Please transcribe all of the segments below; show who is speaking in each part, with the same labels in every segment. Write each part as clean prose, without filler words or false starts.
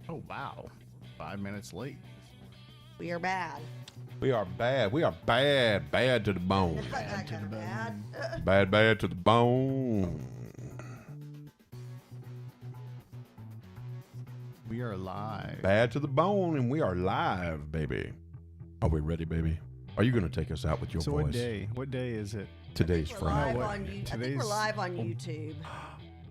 Speaker 1: Oh, wow. 5 minutes late.
Speaker 2: We are bad.
Speaker 3: We are bad. We are bad. Bad to the bone.
Speaker 2: Bad
Speaker 1: to the bone.
Speaker 3: Bad, bad to the bone.
Speaker 1: We are live.
Speaker 3: Bad to the bone, and we are live, baby. Are we ready, baby? Are you going to take us out with your
Speaker 1: So
Speaker 3: voice?
Speaker 1: what day? What day is it?
Speaker 3: Today's
Speaker 2: We're
Speaker 3: Friday.
Speaker 2: live on you. I think we're
Speaker 1: Today's-
Speaker 2: live on YouTube.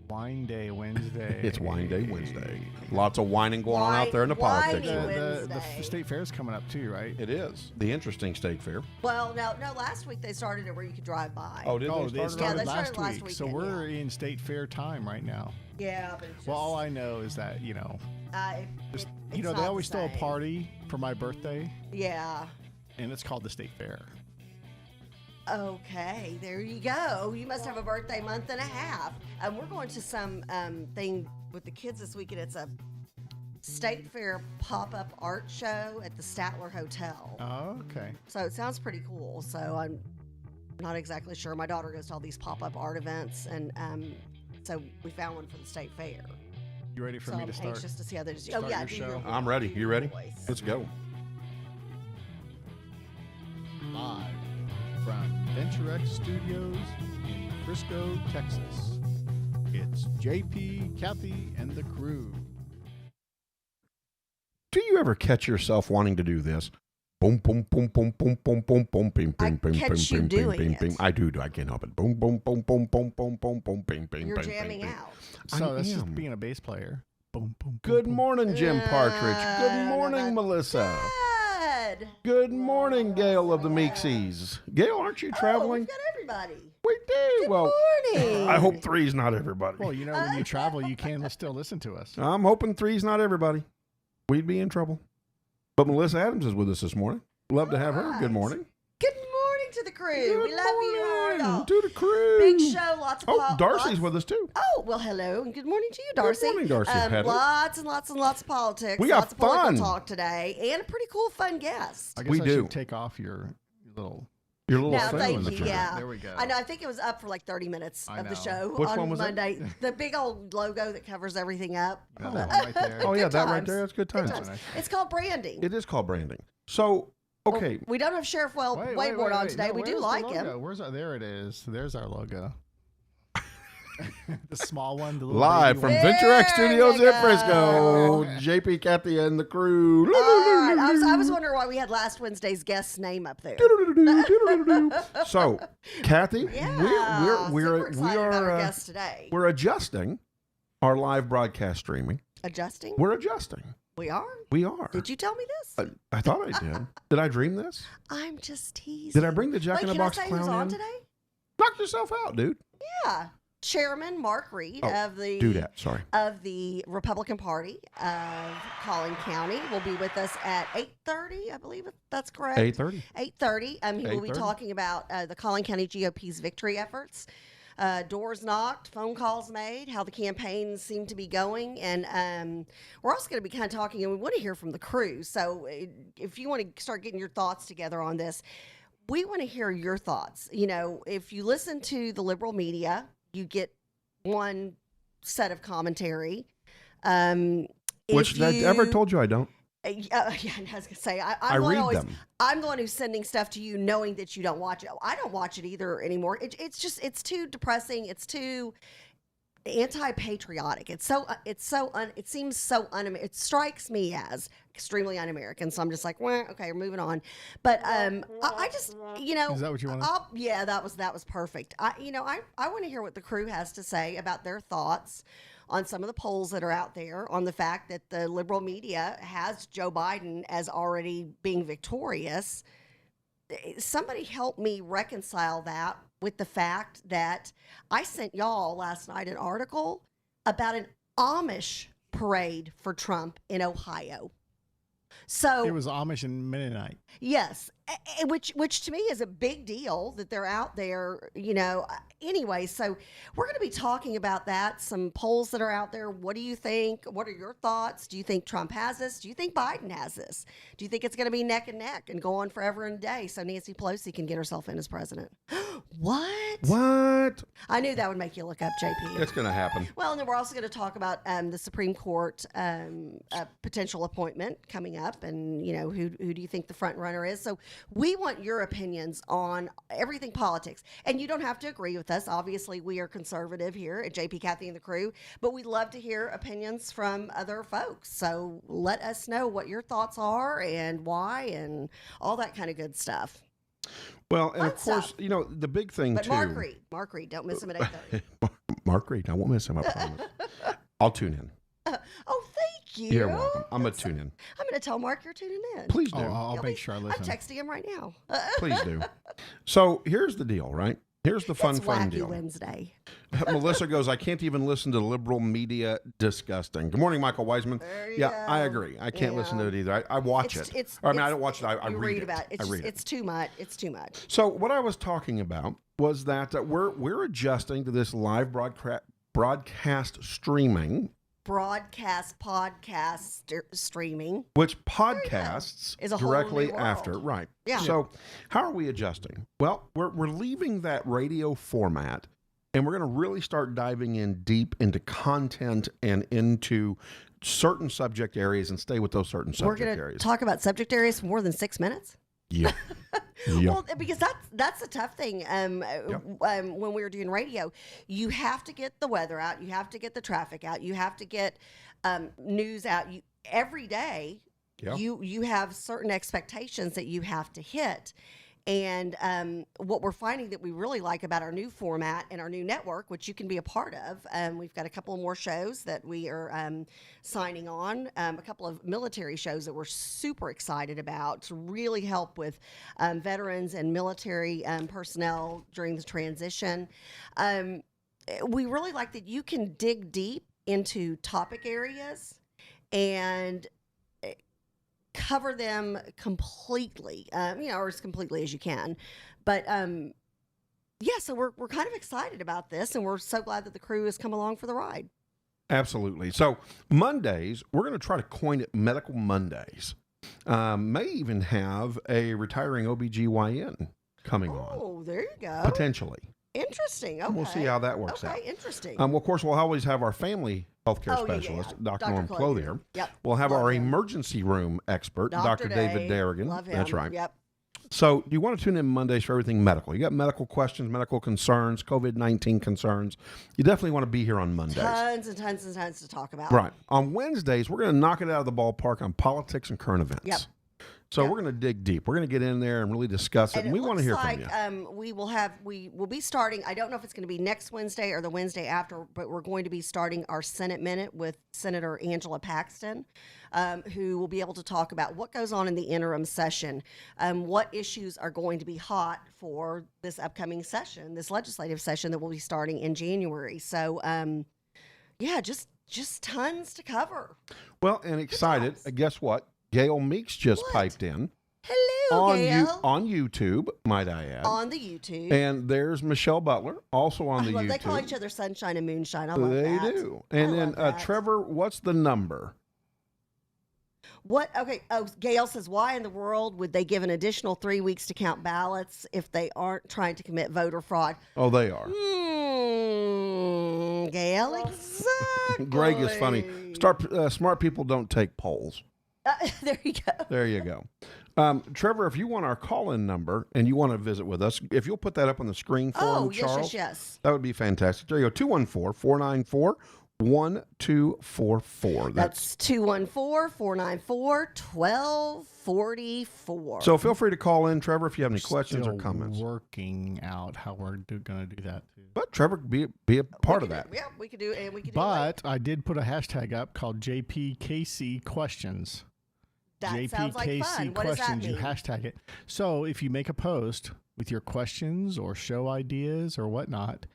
Speaker 1: Wine Day Wednesday.
Speaker 3: It's Wine Day Wednesday. Lots of whining going on out there in the politics.
Speaker 2: Whining.
Speaker 1: The
Speaker 2: Wednesday.
Speaker 1: state fair is coming up too, right?
Speaker 3: It is. The interesting state fair.
Speaker 2: Well, no. Last week they started it where you could drive by.
Speaker 3: Oh, did
Speaker 1: Oh,
Speaker 3: they
Speaker 1: they
Speaker 3: start it?
Speaker 2: Yeah,
Speaker 1: started
Speaker 2: they
Speaker 1: last
Speaker 2: started last
Speaker 1: week. So
Speaker 2: weekend,
Speaker 1: we're in state fair time right now.
Speaker 2: Yeah, but it's
Speaker 1: Well, all
Speaker 2: just,
Speaker 1: I know is that,
Speaker 2: it's
Speaker 1: they
Speaker 2: not
Speaker 1: always
Speaker 2: the
Speaker 1: throw a
Speaker 2: same.
Speaker 1: party for my birthday,
Speaker 2: Yeah.
Speaker 1: and it's called the state fair.
Speaker 2: Okay, there you go. You must have a birthday month and a half. We're going to some thing with the kids this weekend. It's a state fair pop-up art show at the Statler Hotel.
Speaker 1: Oh, okay.
Speaker 2: So it sounds pretty cool. So I'm not exactly sure. My daughter goes to all these pop-up art events, and so we found one for the state fair.
Speaker 1: You ready for
Speaker 2: So
Speaker 1: me
Speaker 2: I'm
Speaker 1: to start?
Speaker 2: anxious to see how they just.
Speaker 1: start
Speaker 2: Oh yeah,
Speaker 1: your
Speaker 2: do
Speaker 1: show?
Speaker 2: your
Speaker 3: I'm ready. You ready?
Speaker 2: voice.
Speaker 3: Let's go.
Speaker 1: Live from VentureX Studios in Frisco, Texas. It's JP, Kathy, and the crew.
Speaker 3: Do you ever catch yourself wanting to do this? Boom, boom, boom, boom, boom, boom, boom, boom, bing,
Speaker 2: I
Speaker 3: bing, bing,
Speaker 2: catch
Speaker 3: bing,
Speaker 2: you
Speaker 3: bing, bing,
Speaker 2: doing
Speaker 3: bing,
Speaker 2: it.
Speaker 3: bing. I do. I can't help it. Boom, boom, boom, boom, boom, boom, boom, boom, bing, bing,
Speaker 2: You're
Speaker 3: bing,
Speaker 2: jamming
Speaker 3: bing, bing.
Speaker 2: out.
Speaker 1: So
Speaker 3: I
Speaker 1: that's
Speaker 3: am.
Speaker 1: just being a bass player. Boom, boom.
Speaker 3: Good
Speaker 1: boom, boom.
Speaker 3: morning, Jim Partridge. Good
Speaker 2: no,
Speaker 3: morning,
Speaker 2: that-
Speaker 3: Melissa.
Speaker 2: Good.
Speaker 3: Good morning, Gail of the Meeksies. Gail, aren't you
Speaker 2: Oh,
Speaker 3: traveling?
Speaker 2: we've got everybody.
Speaker 3: We do. Well,
Speaker 2: Morning.
Speaker 3: I hope three's not everybody.
Speaker 1: Well, you know, when you travel, you can still listen to us.
Speaker 3: I'm hoping three's not everybody. We'd be in trouble. But Melissa Adams is with us this morning. Love to have her.
Speaker 2: Alright.
Speaker 3: Good morning.
Speaker 2: Good morning to the crew.
Speaker 3: Good
Speaker 2: we love you,
Speaker 3: morning
Speaker 2: all.
Speaker 3: to the crew.
Speaker 2: Big show, lots of
Speaker 3: Oh, Darcy's
Speaker 2: lots-
Speaker 3: with us too.
Speaker 2: Oh, well, hello, and good morning to you, Darcy.
Speaker 3: morning, Darcy Hadley.
Speaker 2: Lots and lots and lots of politics.
Speaker 3: We got
Speaker 2: lots of political
Speaker 3: fun.
Speaker 2: talk today, and a pretty cool, fun guest.
Speaker 1: I guess
Speaker 3: We
Speaker 1: I
Speaker 3: do.
Speaker 1: should take off your little.
Speaker 3: Your little
Speaker 2: No,
Speaker 3: thing
Speaker 2: thank
Speaker 3: in the
Speaker 2: you.
Speaker 3: front.
Speaker 2: Yeah,
Speaker 1: There we go.
Speaker 2: I know. I think it was up for like 30 minutes
Speaker 1: I
Speaker 2: of the
Speaker 1: know.
Speaker 2: show
Speaker 3: Which
Speaker 2: on
Speaker 3: one was that?
Speaker 2: Monday. The big old logo that covers everything up.
Speaker 1: You know, that one right there.
Speaker 3: Oh, yeah,
Speaker 2: Good
Speaker 3: that right
Speaker 2: times.
Speaker 3: there. That's good
Speaker 2: Good
Speaker 3: times.
Speaker 2: times.
Speaker 1: nice.
Speaker 2: It's called branding.
Speaker 3: It is called branding. So, okay.
Speaker 2: We don't have Sheriff Well
Speaker 1: Wait,
Speaker 2: Whiteboard on
Speaker 1: wait.
Speaker 2: today.
Speaker 1: No,
Speaker 2: we do
Speaker 1: where's the
Speaker 2: like
Speaker 1: logo?
Speaker 2: him.
Speaker 1: Where's our? There it is. There's our logo. The small one. The little
Speaker 3: Live
Speaker 1: baby
Speaker 3: from
Speaker 1: one.
Speaker 2: There
Speaker 3: VentureX Studios
Speaker 2: you
Speaker 3: in Frisco.
Speaker 2: go.
Speaker 3: JP, Kathy, and the crew.
Speaker 2: All right. I was wondering why we had last Wednesday's guest's name up there.
Speaker 3: So, Kathy,
Speaker 2: Yeah.
Speaker 3: we're
Speaker 2: super excited about our
Speaker 3: are
Speaker 2: guest today.
Speaker 3: we're adjusting our live broadcast streaming.
Speaker 2: Adjusting?
Speaker 3: We're adjusting.
Speaker 2: We are?
Speaker 3: We are.
Speaker 2: Did you tell me this?
Speaker 3: I thought I did. Did I dream this?
Speaker 2: I'm just teasing.
Speaker 3: Did I bring the Jack
Speaker 2: Wait,
Speaker 3: in the
Speaker 2: can I
Speaker 3: Box
Speaker 2: say who's
Speaker 3: clown
Speaker 2: on
Speaker 3: in?
Speaker 2: today?
Speaker 3: Knock yourself out, dude.
Speaker 2: Yeah. Chairman Mark Reed
Speaker 3: Oh,
Speaker 2: of the
Speaker 3: Do that. Sorry.
Speaker 2: of the Republican Party of Collin County will be with us at 8:30, I believe that's correct.
Speaker 3: 8:30.
Speaker 2: 8:30. He will be
Speaker 3: 8:30.
Speaker 2: talking about the Collin County GOP's victory efforts. Doors knocked, phone calls made, how the campaigns seem to be going. And we're also going to be kind of talking, and we want to hear from the crew. So if you want to start getting your thoughts together on this, we want to hear your thoughts. You know, if you listen to the liberal media, you get one set of commentary.
Speaker 3: Which I ever told you I don't.
Speaker 2: Yeah, I was gonna say
Speaker 3: I
Speaker 2: I'm the one
Speaker 3: read
Speaker 2: always,
Speaker 3: them.
Speaker 2: I'm the one who's sending stuff to you, knowing that you don't watch it. I don't watch it either anymore. It's too depressing. It's too anti-patriotic. It seems so it strikes me as extremely un-American. So I'm just like, well, okay, we're moving on. But I just, you know,
Speaker 1: Is that what you wanted?
Speaker 2: yeah, that was perfect. I want to hear what the crew has to say about their thoughts on some of the polls that are out there, on the fact that the liberal media has Joe Biden as already being victorious. Somebody help me reconcile that with the fact that I sent y'all last night an article about an Amish parade for Trump in Ohio. So
Speaker 1: It was Amish and Mennonite.
Speaker 2: yes, Which to me is a big deal that they're out there, you know. Anyway, so we're going to be talking about that, some polls that are out there. What do you think? What are your thoughts? Do you think Trump has this? Do you think Biden has this? Do you think it's going to be neck and neck and go on forever and a day so Nancy Pelosi can get herself in as president? What?
Speaker 3: What?
Speaker 2: I knew that would make you look up, JP.
Speaker 3: It's going to happen.
Speaker 2: Well, and then we're also going to talk about the Supreme Court potential appointment coming up, and you know who do you think the front runner is? So we want your opinions on everything politics, and you don't have to agree with us. Obviously, we are conservative here at JP, Kathy, and the crew, but we'd love to hear opinions from other folks. So let us know what your thoughts are and why, and all that kind of good stuff.
Speaker 3: Well, and
Speaker 2: Fun
Speaker 3: of course,
Speaker 2: stuff.
Speaker 3: you know, the big thing
Speaker 2: But
Speaker 3: too.
Speaker 2: Mark Reed, don't miss him at 8:30.
Speaker 3: Mark Reed, I won't miss him. I promise. I'll tune in.
Speaker 2: Oh, thank you.
Speaker 3: You're welcome. I'm gonna tune in.
Speaker 2: I'm going to tell Mark you're tuning in.
Speaker 3: Please do.
Speaker 1: I'll
Speaker 2: You'll
Speaker 1: make
Speaker 2: be-
Speaker 1: sure I
Speaker 2: I'm
Speaker 1: listen.
Speaker 2: texting him right now.
Speaker 3: Please do. So here's the deal, right? Here's the fun
Speaker 2: It's
Speaker 3: fun
Speaker 2: Wacky
Speaker 3: deal.
Speaker 2: Wednesday.
Speaker 3: Melissa goes, I can't even listen to liberal media. Disgusting. Good morning, Michael Wiseman.
Speaker 2: There you
Speaker 3: Yeah, I
Speaker 2: go.
Speaker 3: agree. I can't listen to
Speaker 2: Yeah.
Speaker 3: it either. I watch
Speaker 2: It's-
Speaker 3: it.
Speaker 2: it's-
Speaker 3: Or, I mean, I
Speaker 2: it's-
Speaker 3: don't watch it. I
Speaker 2: you
Speaker 3: read it.
Speaker 2: about it. It's,
Speaker 3: I
Speaker 2: just,
Speaker 3: read it.
Speaker 2: it's too much. It's too much.
Speaker 3: So what I was talking about was that we're adjusting to this live broadcast streaming,
Speaker 2: Streaming.
Speaker 3: which podcasts
Speaker 2: Is a whole
Speaker 3: directly
Speaker 2: new
Speaker 3: after.
Speaker 2: world.
Speaker 3: Right.
Speaker 2: Yeah.
Speaker 3: So how are we adjusting? Well, we're leaving that radio format, and we're going to really start diving in deep into content and into certain subject areas and stay with those certain
Speaker 2: We're
Speaker 3: subject
Speaker 2: going to
Speaker 3: areas.
Speaker 2: talk about subject areas for more than 6 minutes.
Speaker 3: Yeah. Yeah.
Speaker 2: Well, because that's a tough thing. When we were doing radio, you have to get the weather out, you have to get the traffic out, you have to get news out. Every day,
Speaker 3: Yeah.
Speaker 2: you have certain expectations that you have to hit. And what we're finding that we really like about our new format and our new network, which you can be a part of, we've got a couple more shows that we are signing on, a couple of military shows that we're super excited about to really help with veterans and military personnel during the transition. We really like that you can dig deep into topic areas and cover them completely, or as completely as you can. But yeah, so we're kind of excited about this, and we're so glad that the crew has come along for the ride.
Speaker 3: Absolutely. So Mondays, we're going to try to coin it Medical Mondays. May even have a retiring OBGYN coming on,
Speaker 2: Oh, there you go.
Speaker 3: potentially.
Speaker 2: Interesting. Okay.
Speaker 3: We'll see how that works
Speaker 2: Okay,
Speaker 3: out.
Speaker 2: interesting.
Speaker 3: Well, of course, we'll always have our family healthcare
Speaker 2: Oh, yeah,
Speaker 3: specialist,
Speaker 2: yeah.
Speaker 3: Dr. Norm Clothier.
Speaker 2: Yep.
Speaker 3: We'll have
Speaker 2: Love
Speaker 3: our
Speaker 2: him.
Speaker 3: emergency room expert, Dr. David Darrigan.
Speaker 2: Love him.
Speaker 3: That's right.
Speaker 2: Yep.
Speaker 3: So you want to tune in Mondays for everything medical. You got medical questions, medical concerns, COVID-19 concerns. You definitely want to be here on Mondays.
Speaker 2: Tons and tons and tons to talk about.
Speaker 3: Right. On Wednesdays, we're going to knock it out of the ballpark on politics and current events.
Speaker 2: Yep.
Speaker 3: So
Speaker 2: Yep.
Speaker 3: we're going to dig deep. We're going to get in there and really discuss it. And we want to hear
Speaker 2: looks
Speaker 3: from you.
Speaker 2: like we will be starting. I don't know if it's going to be next Wednesday or the Wednesday after, but we're going to be starting our Senate Minute with Senator Angela Paxton, who will be able to talk about what goes on in the interim session, what issues are going to be hot for this upcoming session, this legislative session that will be starting in January. So, yeah, just tons to cover.
Speaker 3: Well, and excited.
Speaker 2: times.
Speaker 3: Guess what? Gail Meeks just
Speaker 2: What?
Speaker 3: piped in
Speaker 2: Hello, Gail.
Speaker 3: on YouTube, might I add.
Speaker 2: On the YouTube.
Speaker 3: And there's Michelle Butler, also on
Speaker 2: I
Speaker 3: the
Speaker 2: love-
Speaker 3: YouTube.
Speaker 2: they call each other Sunshine and Moonshine. I love
Speaker 3: They
Speaker 2: that.
Speaker 3: do.
Speaker 2: I
Speaker 3: And then
Speaker 2: love that.
Speaker 3: Trevor, what's the number?
Speaker 2: What? Okay. Oh, Gail says, why in the world would they give an additional 3 weeks to count ballots if they aren't trying to commit voter fraud?
Speaker 3: Oh, they are.
Speaker 2: Gail, exactly.
Speaker 3: Greg is funny. Smart people don't take polls.
Speaker 2: There you go.
Speaker 3: There you go. Trevor, if you want our call-in number and you want to visit with us, if you'll put that up on the screen for
Speaker 2: Oh,
Speaker 3: him, Charles,
Speaker 2: yes.
Speaker 3: that would be fantastic. There you go, 214-494-1244.
Speaker 2: That's 214-494-1244.
Speaker 3: So feel free to call in, Trevor, if you have any questions or
Speaker 1: Still
Speaker 3: comments.
Speaker 1: working out how we're going to do that too.
Speaker 3: But Trevor, be a part of that.
Speaker 2: Yeah, we could do it. And we could
Speaker 1: But I did put a hashtag up called JPKC questions.
Speaker 2: that sounds like fun. What does that
Speaker 1: questions, you
Speaker 2: mean?
Speaker 1: hashtag it. So if you make a post with your questions or show ideas or whatnot,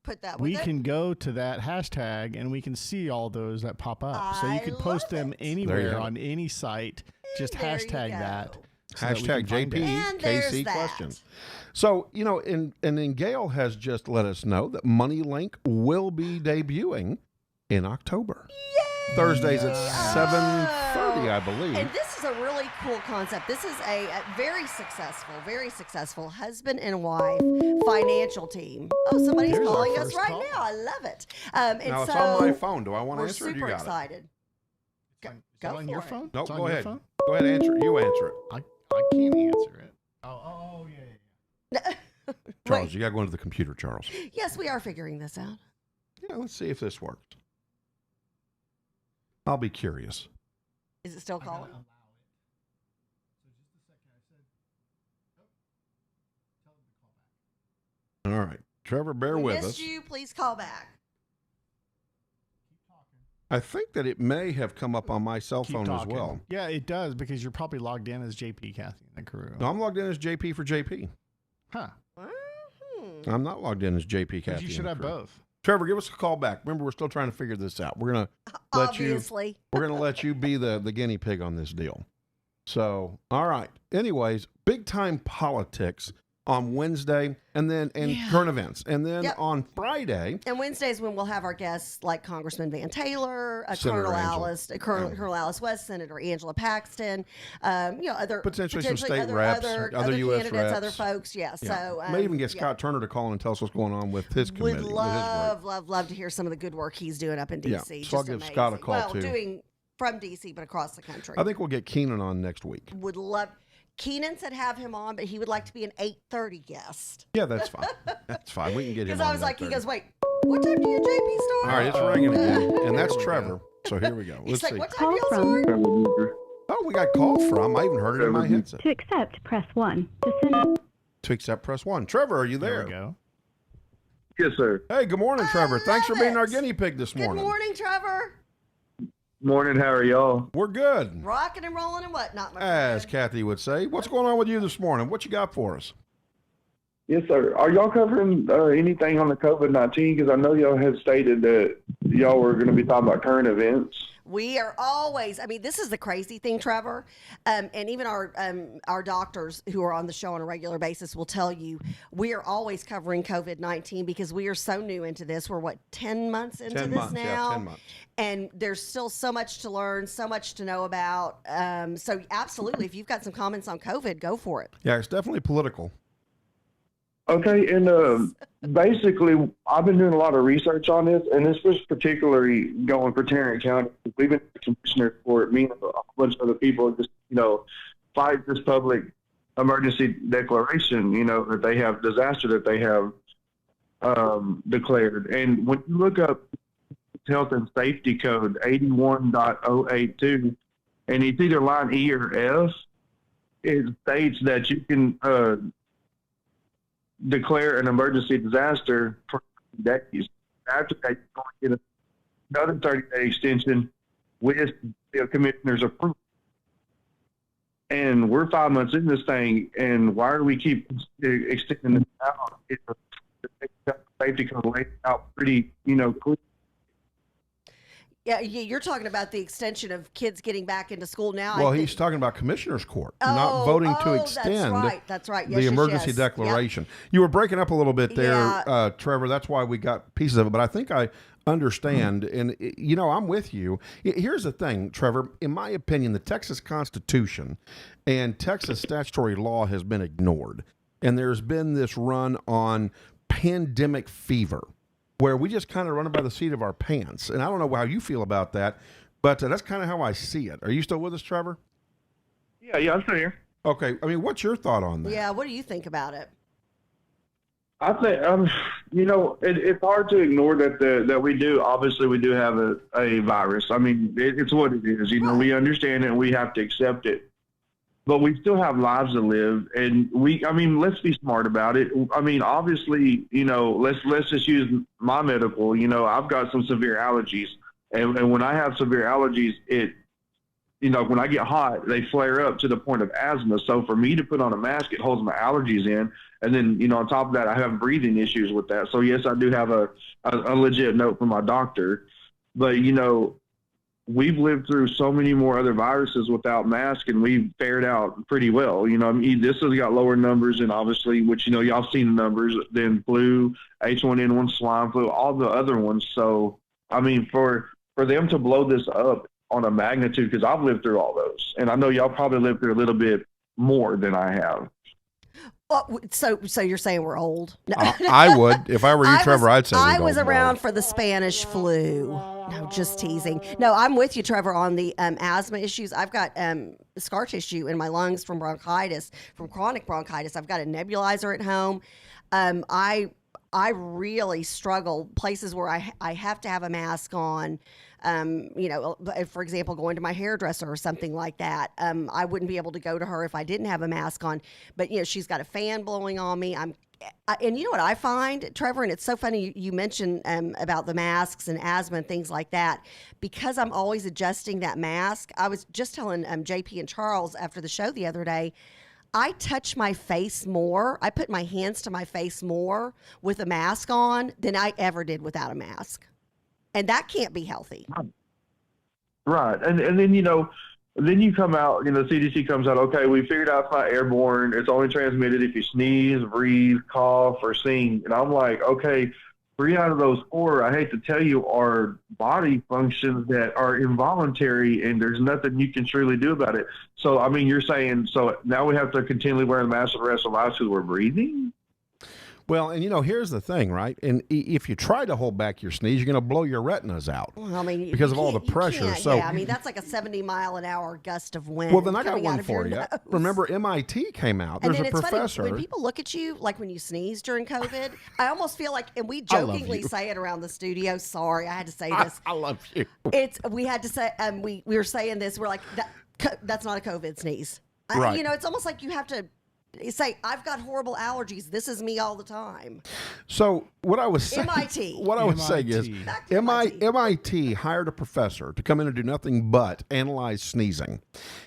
Speaker 2: Put that with
Speaker 1: we
Speaker 2: it.
Speaker 1: can go to that hashtag and we can see all those that pop up. So you
Speaker 2: I
Speaker 1: could post
Speaker 2: love
Speaker 1: them
Speaker 2: it.
Speaker 3: There you
Speaker 1: anywhere
Speaker 3: go.
Speaker 1: on any site. Just
Speaker 2: There you
Speaker 1: hashtag
Speaker 2: go.
Speaker 1: that. so that we
Speaker 3: Hashtag
Speaker 1: can find it.
Speaker 2: And there's
Speaker 3: JPKC
Speaker 2: that.
Speaker 3: questions. So, and then Gail has just let us know that MoneyLink will be debuting in October.
Speaker 2: Yay!
Speaker 3: Thursdays at
Speaker 1: Oh.
Speaker 3: 7:30, I believe.
Speaker 2: And this is a really cool concept. This is a very successful husband and wife financial team. Oh, somebody's
Speaker 1: Here's our
Speaker 2: calling us
Speaker 1: first
Speaker 2: right
Speaker 1: call.
Speaker 2: now. I love it. And
Speaker 3: Now, it's
Speaker 2: so
Speaker 3: on my phone. Do I want to
Speaker 2: we're
Speaker 3: answer it? You
Speaker 2: super
Speaker 3: got it.
Speaker 2: excited.
Speaker 1: Is
Speaker 2: Go
Speaker 1: it on
Speaker 2: for
Speaker 1: your
Speaker 2: it.
Speaker 1: phone?
Speaker 3: Nope,
Speaker 1: It's on
Speaker 3: go
Speaker 1: your
Speaker 3: ahead.
Speaker 1: phone?
Speaker 3: Go ahead, answer it. You answer it.
Speaker 1: I can't answer it. Oh, yeah.
Speaker 3: Charles,
Speaker 2: Wait.
Speaker 3: you got to go into the computer, Charles.
Speaker 2: Yes, we are figuring this out.
Speaker 3: Yeah, let's see if this works. I'll be curious.
Speaker 2: Is it still calling?
Speaker 3: All right. Trevor, bear
Speaker 2: We
Speaker 3: with
Speaker 2: missed
Speaker 3: us.
Speaker 2: you. Please call back.
Speaker 3: I think that it may have come up on my cell
Speaker 1: Keep
Speaker 3: phone as
Speaker 1: talking.
Speaker 3: well.
Speaker 1: Yeah, it does because you're probably logged in as JP, Kathy, and the crew.
Speaker 3: No, I'm logged in as JP for JP.
Speaker 1: Huh.
Speaker 2: Mhm.
Speaker 3: I'm not logged in as JP,
Speaker 1: Because
Speaker 3: Kathy.
Speaker 1: you
Speaker 3: and
Speaker 1: should
Speaker 3: the
Speaker 1: have
Speaker 3: crew.
Speaker 1: both.
Speaker 3: Trevor, give us a call back. Remember, we're still trying to figure this out. We're gonna let you.
Speaker 2: Obviously.
Speaker 3: We're gonna let you be the guinea pig on this deal. So, all right. Anyways, big time politics on Wednesday, and then
Speaker 2: Yeah.
Speaker 3: current events, and then
Speaker 2: Yep.
Speaker 3: on Friday.
Speaker 2: And Wednesdays when we'll have our guests like Congressman Van Taylor,
Speaker 3: Senator
Speaker 2: Colonel
Speaker 3: Angela.
Speaker 2: Alice, Colonel Alice West, Senator Angela Paxton, other
Speaker 3: Potentially some state
Speaker 2: other,
Speaker 3: reps,
Speaker 2: other,
Speaker 3: other US
Speaker 2: candidates,
Speaker 3: reps.
Speaker 2: other folks. Yeah. So
Speaker 3: May even get
Speaker 2: yeah.
Speaker 3: Scott Turner to call and tell us what's going on with his committee.
Speaker 2: Would
Speaker 3: with his
Speaker 2: love,
Speaker 3: group.
Speaker 2: love to hear some of the good work he's doing up in
Speaker 3: Yeah,
Speaker 2: DC.
Speaker 3: so I'll
Speaker 2: Just
Speaker 3: give Scott a
Speaker 2: amazing.
Speaker 3: call,
Speaker 2: well,
Speaker 3: too.
Speaker 2: doing from DC but across the country.
Speaker 3: I think we'll get Keenan on next week.
Speaker 2: Would love. Keenan said have him on, but he would like to be an 8:30 guest.
Speaker 3: Yeah, that's fine. That's fine. We can get him
Speaker 2: Because
Speaker 3: on.
Speaker 2: I was
Speaker 3: that
Speaker 2: like, he
Speaker 3: Thursday.
Speaker 2: goes, wait, what time do you JP start?
Speaker 3: All right, it's ringing again, and that's
Speaker 1: Here we
Speaker 3: Trevor. So here we go.
Speaker 2: He's
Speaker 3: Let's
Speaker 2: like,
Speaker 3: see.
Speaker 2: what time do y'all start?
Speaker 3: Oh, we got call from. I even heard it in my headset.
Speaker 4: To accept, press 1. To send
Speaker 3: To accept, press 1. Trevor, are you
Speaker 1: There
Speaker 3: there?
Speaker 1: we go.
Speaker 5: Yes, sir.
Speaker 3: Hey, good morning, Trevor. Thanks for
Speaker 2: love
Speaker 3: being our
Speaker 2: it.
Speaker 3: guinea pig this
Speaker 2: Good
Speaker 3: morning.
Speaker 2: morning, Trevor.
Speaker 5: Morning, how are y'all?
Speaker 3: We're good.
Speaker 2: Rocking and rolling and whatnot, my
Speaker 3: As
Speaker 2: friend.
Speaker 3: Kathy would say. What's going on with you this morning? What you got for us?
Speaker 5: Yes, sir. Are y'all covering anything on the COVID-19? Because I know y'all had stated that y'all were going to be talking about current events.
Speaker 2: We are always. I mean, this is the crazy thing, Trevor, and even our doctors who are on the show on a regular basis will tell you we are always covering COVID-19 because we are so new into this. We're 10 months into
Speaker 3: 10
Speaker 2: this
Speaker 3: months.
Speaker 2: now,
Speaker 3: Yeah, 10 months.
Speaker 2: and there's still so much to learn, so much to know about. So absolutely, if you've got some comments on COVID, go for it.
Speaker 3: Yeah, it's definitely political.
Speaker 5: Okay, and basically, I've been doing a lot of research on this, and this was particularly going for Tarrant County. We've been commissioners for it, me and a whole bunch of other people just, fight this public emergency declaration, that they have disaster that they have declared. And when you look up Health and Safety Code 81.082, and it's either line E or F, it states that you can declare an emergency disaster for days. After that, you're going to get another 30-day extension with the commissioner's approval. And we're 5 months into this thing, and why do we keep extending this out? It's a safety code laid out pretty, clear.
Speaker 2: Yeah, you're talking about the extension of kids getting back into school now.
Speaker 3: Well,
Speaker 2: I think-
Speaker 3: he's talking about Commissioner's Court not voting to extend
Speaker 2: That's right. Yes,
Speaker 3: the
Speaker 2: yes,
Speaker 3: emergency
Speaker 2: yes.
Speaker 3: declaration. You were breaking up a little bit there,
Speaker 2: Yeah.
Speaker 3: Trevor. That's why we got pieces of it, but I think I understand. And, I'm with you. Here's the thing, Trevor. In my opinion, the Texas Constitution and Texas statutory law has been ignored. And there's been this run on pandemic fever where we just kind of run it by the seat of our pants. And I don't know how you feel about that, but that's kind of how I see it. Are you still with us, Trevor?
Speaker 5: Yeah, I'm still here.
Speaker 3: Okay. I mean, what's your thought on that?
Speaker 2: Yeah, what do you think about it?
Speaker 5: I think, it's hard to ignore that we do. Obviously, we do have a virus. I mean, it's what it is. We understand it and we have to accept it. But we still have lives to live, and let's be smart about it. I mean, obviously, let's just use my medical. I've got some severe allergies, and when I have severe allergies, when I get hot, they flare up to the point of asthma. So for me to put on a mask, it holds my allergies in. And then, on top of that, I have breathing issues with that. So yes, I do have a legit note from my doctor. But, we've lived through so many more other viruses without masks, and we've fared out pretty well. You know, I mean, this has got lower numbers, and obviously, which, you know, y'all seen the numbers, than flu, H1N1, swine flu, all the other ones. So, I mean, for them to blow this up on a magnitude, because I've lived through all those, and I know y'all probably lived through a little bit more than I have.
Speaker 2: Well, so you're saying we're old? No.
Speaker 3: I would. If I were you, Trevor, I'd say we'd
Speaker 2: I
Speaker 3: go
Speaker 2: was
Speaker 3: more.
Speaker 2: around for the Spanish flu. No, just teasing. No, I'm with you, Trevor, on the asthma issues. I've got scar tissue in my lungs from bronchitis, from chronic bronchitis. I've got a nebulizer at home. I really struggle places where I have to have a mask on. You know, for example, going to my hairdresser or something like that. I wouldn't be able to go to her if I didn't have a mask on. But, you know, she's got a fan blowing on me. And you know what I find, Trevor, and it's so funny you mentioned about the masks and asthma and things like that, because I'm always adjusting that mask. I was just telling JP and Charles after the show the other day, I touch my face more. I put my hands to my face more with a mask on than I ever did without a mask. And that can't be healthy.
Speaker 5: Right. And then, you know, then you come out, you know, CDC comes out, okay, we figured out it's not airborne. It's only transmitted if you sneeze, breathe, cough, or sing. And I'm like, okay, 3 out of those 4, I hate to tell you, are body functions that are involuntary, and there's nothing you can truly do about it. So, I mean, you're saying, so now we have to continually wear the mask for the rest of our lives because we're breathing?
Speaker 3: Well, and you know, here's the thing, right? And if you try to hold back your sneeze, you're going to blow your retinas out.
Speaker 2: Well, I mean,
Speaker 3: because
Speaker 2: you
Speaker 3: of all the
Speaker 2: can't- you
Speaker 3: pressure.
Speaker 2: can't-
Speaker 3: So,
Speaker 2: yeah, I mean, that's like a 70-mile-an-hour gust of wind.
Speaker 3: well, then I got
Speaker 2: coming out
Speaker 3: one
Speaker 2: of
Speaker 3: for
Speaker 2: your
Speaker 3: you.
Speaker 2: nose.
Speaker 3: Remember, MIT came out.
Speaker 2: And
Speaker 3: There's
Speaker 2: then
Speaker 3: a
Speaker 2: it's
Speaker 3: professor.
Speaker 2: funny when people look at you, like when you sneeze during COVID. I almost feel like, and we
Speaker 3: I love
Speaker 2: jokingly
Speaker 3: you.
Speaker 2: say it around the studio. Sorry, I had to say this.
Speaker 3: I love you.
Speaker 2: We had to say, we were saying this. We're like, that's not a COVID sneeze.
Speaker 3: Right.
Speaker 2: You know, it's almost like you have to say, I've got horrible allergies. This is me all the time.
Speaker 3: So what I was saying,
Speaker 2: MIT.
Speaker 3: what I was saying is,
Speaker 1: MIT.
Speaker 2: Back to MIT.
Speaker 3: MIT hired a professor to come in and do nothing but analyze sneezing,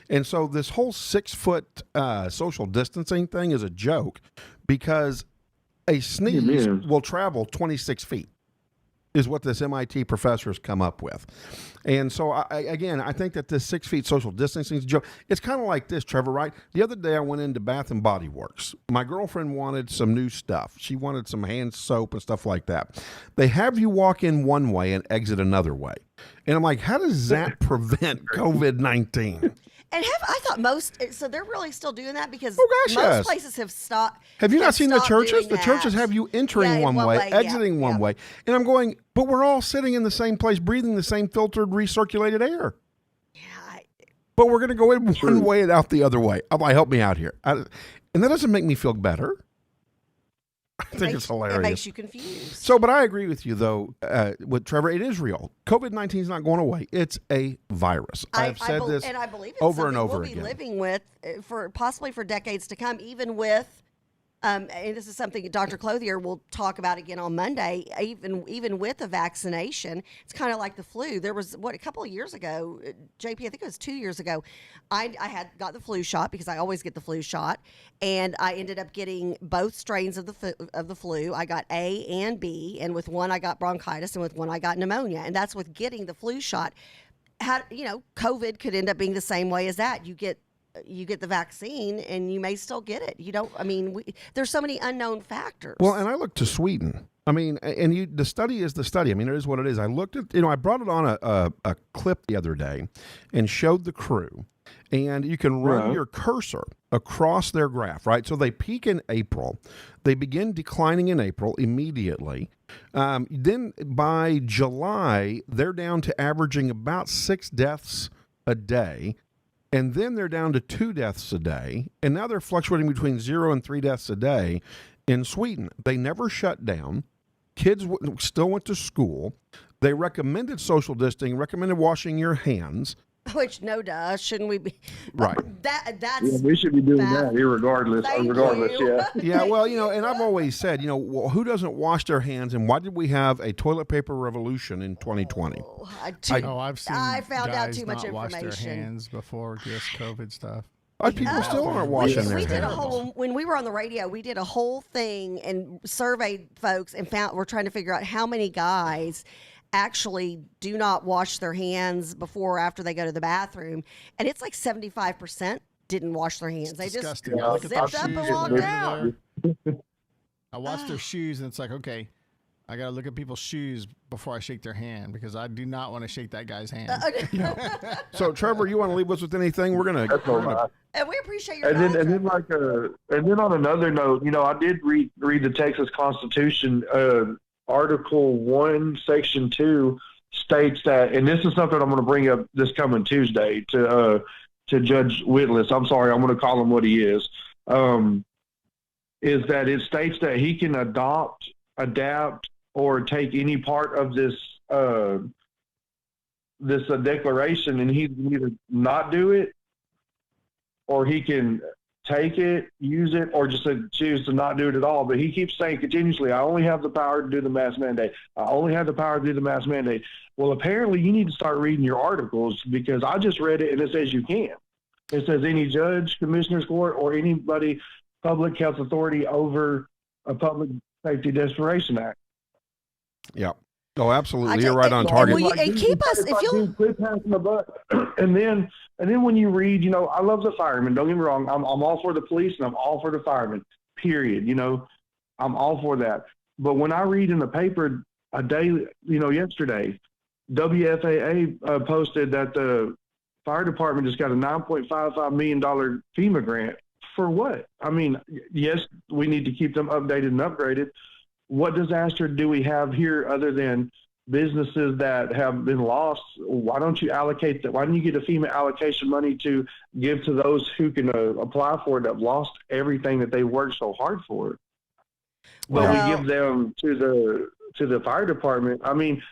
Speaker 3: and so this whole 6-foot social distancing thing is a joke because a sneeze
Speaker 5: is.
Speaker 3: will travel 26 feet. Is what this MIT professor has come up with. And so, I think that this 6 feet social distancing is a joke. It's kind of like this, Trevor, right? The other day I went into Bath and Body Works. My girlfriend wanted some new stuff. She wanted some hand soap and stuff like that. They have you walk in one way and exit another way. And I'm like, how does that prevent COVID-19?
Speaker 2: And I thought so they're really still doing that because
Speaker 3: Oh, gosh,
Speaker 2: most
Speaker 3: yes.
Speaker 2: places have stopped.
Speaker 3: Have you not seen the
Speaker 2: stopped
Speaker 3: churches?
Speaker 2: doing
Speaker 3: The churches
Speaker 2: that.
Speaker 3: have you entering
Speaker 2: Yeah,
Speaker 3: one way,
Speaker 2: yeah,
Speaker 3: exiting one
Speaker 2: yeah.
Speaker 3: way. And I'm going, but we're all sitting in the same place, breathing the same filtered, recirculated air.
Speaker 2: Yeah,
Speaker 3: But we're going to go in one way and out the other way. I'm like, help me out here. And that doesn't make me feel better. I think it's hilarious.
Speaker 2: It makes you confused.
Speaker 3: So, but I agree with you, though, with Trevor. It is real. COVID-19 is not going away. It's a virus. I've said this
Speaker 2: and I believe it's
Speaker 3: over and
Speaker 2: something
Speaker 3: over
Speaker 2: we'll be
Speaker 3: again.
Speaker 2: living with possibly for decades to come, even with. And this is something Dr. Clothier will talk about again on Monday. Even with a vaccination, it's kind of like the flu. There was a couple of years ago, JP. I think it was 2 years ago. I had got the flu shot because I always get the flu shot, and I ended up getting both strains of the flu. I got A and B, and with one I got bronchitis, and with one I got pneumonia. And that's with getting the flu shot. COVID could end up being the same way as that. You get the vaccine and you may still get it. There's so many unknown factors.
Speaker 3: Well, and I looked to Sweden. I mean, and the study is the study. I mean, it is what it is. I looked at, I brought it on a clip the other day and showed the crew. And you can run your cursor across their graph, right? So they peak in April. They begin declining in April immediately. Then by July, they're down to averaging about 6 deaths a day. And then they're down to 2 deaths a day. And now they're fluctuating between 0 and 3 deaths a day in Sweden. They never shut down. Kids still went to school. They recommended social distancing, recommended washing your hands.
Speaker 2: Which, shouldn't we be?
Speaker 3: Right.
Speaker 2: That's
Speaker 5: We should be doing
Speaker 2: that.
Speaker 5: that irregardless.
Speaker 2: Thank
Speaker 5: Regardless,
Speaker 2: you.
Speaker 5: yeah.
Speaker 3: Yeah, well, and I've always said, well, who doesn't wash their hands, and why did we have a toilet paper revolution in 2020?
Speaker 1: I've seen
Speaker 2: I found out
Speaker 1: guys
Speaker 2: too much
Speaker 1: not wash their
Speaker 2: information.
Speaker 1: hands before this COVID stuff.
Speaker 3: People still aren't washing their
Speaker 2: we did a
Speaker 3: hands.
Speaker 2: whole when we were on the radio. We did a whole thing and surveyed folks and we're trying to figure out how many guys actually do not wash their hands before or after they go to the bathroom, and it's like 75% didn't wash their hands. They
Speaker 1: disgusting.
Speaker 2: just
Speaker 1: I look at
Speaker 2: zipped
Speaker 1: their
Speaker 2: up and
Speaker 1: shoes
Speaker 2: walked
Speaker 1: and
Speaker 2: out.
Speaker 1: I watch their shoes, and it's like, okay, I got to look at people's shoes before I shake their hand because I do not want to shake that guy's hand.
Speaker 3: So, Trevor, you want to leave us with anything? We're gonna.
Speaker 5: That's all right.
Speaker 2: And we appreciate your
Speaker 5: And
Speaker 2: time.
Speaker 5: then on another note, I did read the Texas Constitution. Article 1, Section 2 states that, and this is something I'm going to bring up this coming Tuesday to Judge Whitless. I'm sorry, I'm going to call him what he is. Is that it states that he can adopt, adapt, or take any part of this declaration, and he can either not do it, or he can take it, use it, or just choose to not do it at all. But he keeps saying continuously, I only have the power to do the mask mandate. I only have the power to do the mask mandate. Well, apparently you need to start reading your articles, because I just read it and it says you can. It says any judge, commissioner's court, or anybody, public health authority over a Public Safety Declaration Act.
Speaker 3: Yeah. Oh, absolutely.
Speaker 2: I
Speaker 3: You're
Speaker 2: just-
Speaker 3: right on
Speaker 2: and
Speaker 3: target.
Speaker 2: will you- and keep us, if you'll-
Speaker 5: quit passing the buck. And then when you read, I love the firemen. Don't get me wrong. I'm all for the police and I'm all for the firemen. Period. I'm all for that. But when I read in the paper a day, yesterday, WFAA posted that the fire department just got a $9.55 million FEMA grant. For what? I mean, yes, we need to keep them updated and upgraded. What disaster do we have here other than businesses that have been lost? Why don't you allocate that? Why don't you get a FEMA allocation money to give to those who can apply for it, that have lost everything that they worked so hard for? But
Speaker 2: Well-
Speaker 5: we give them to the fire department. I mean,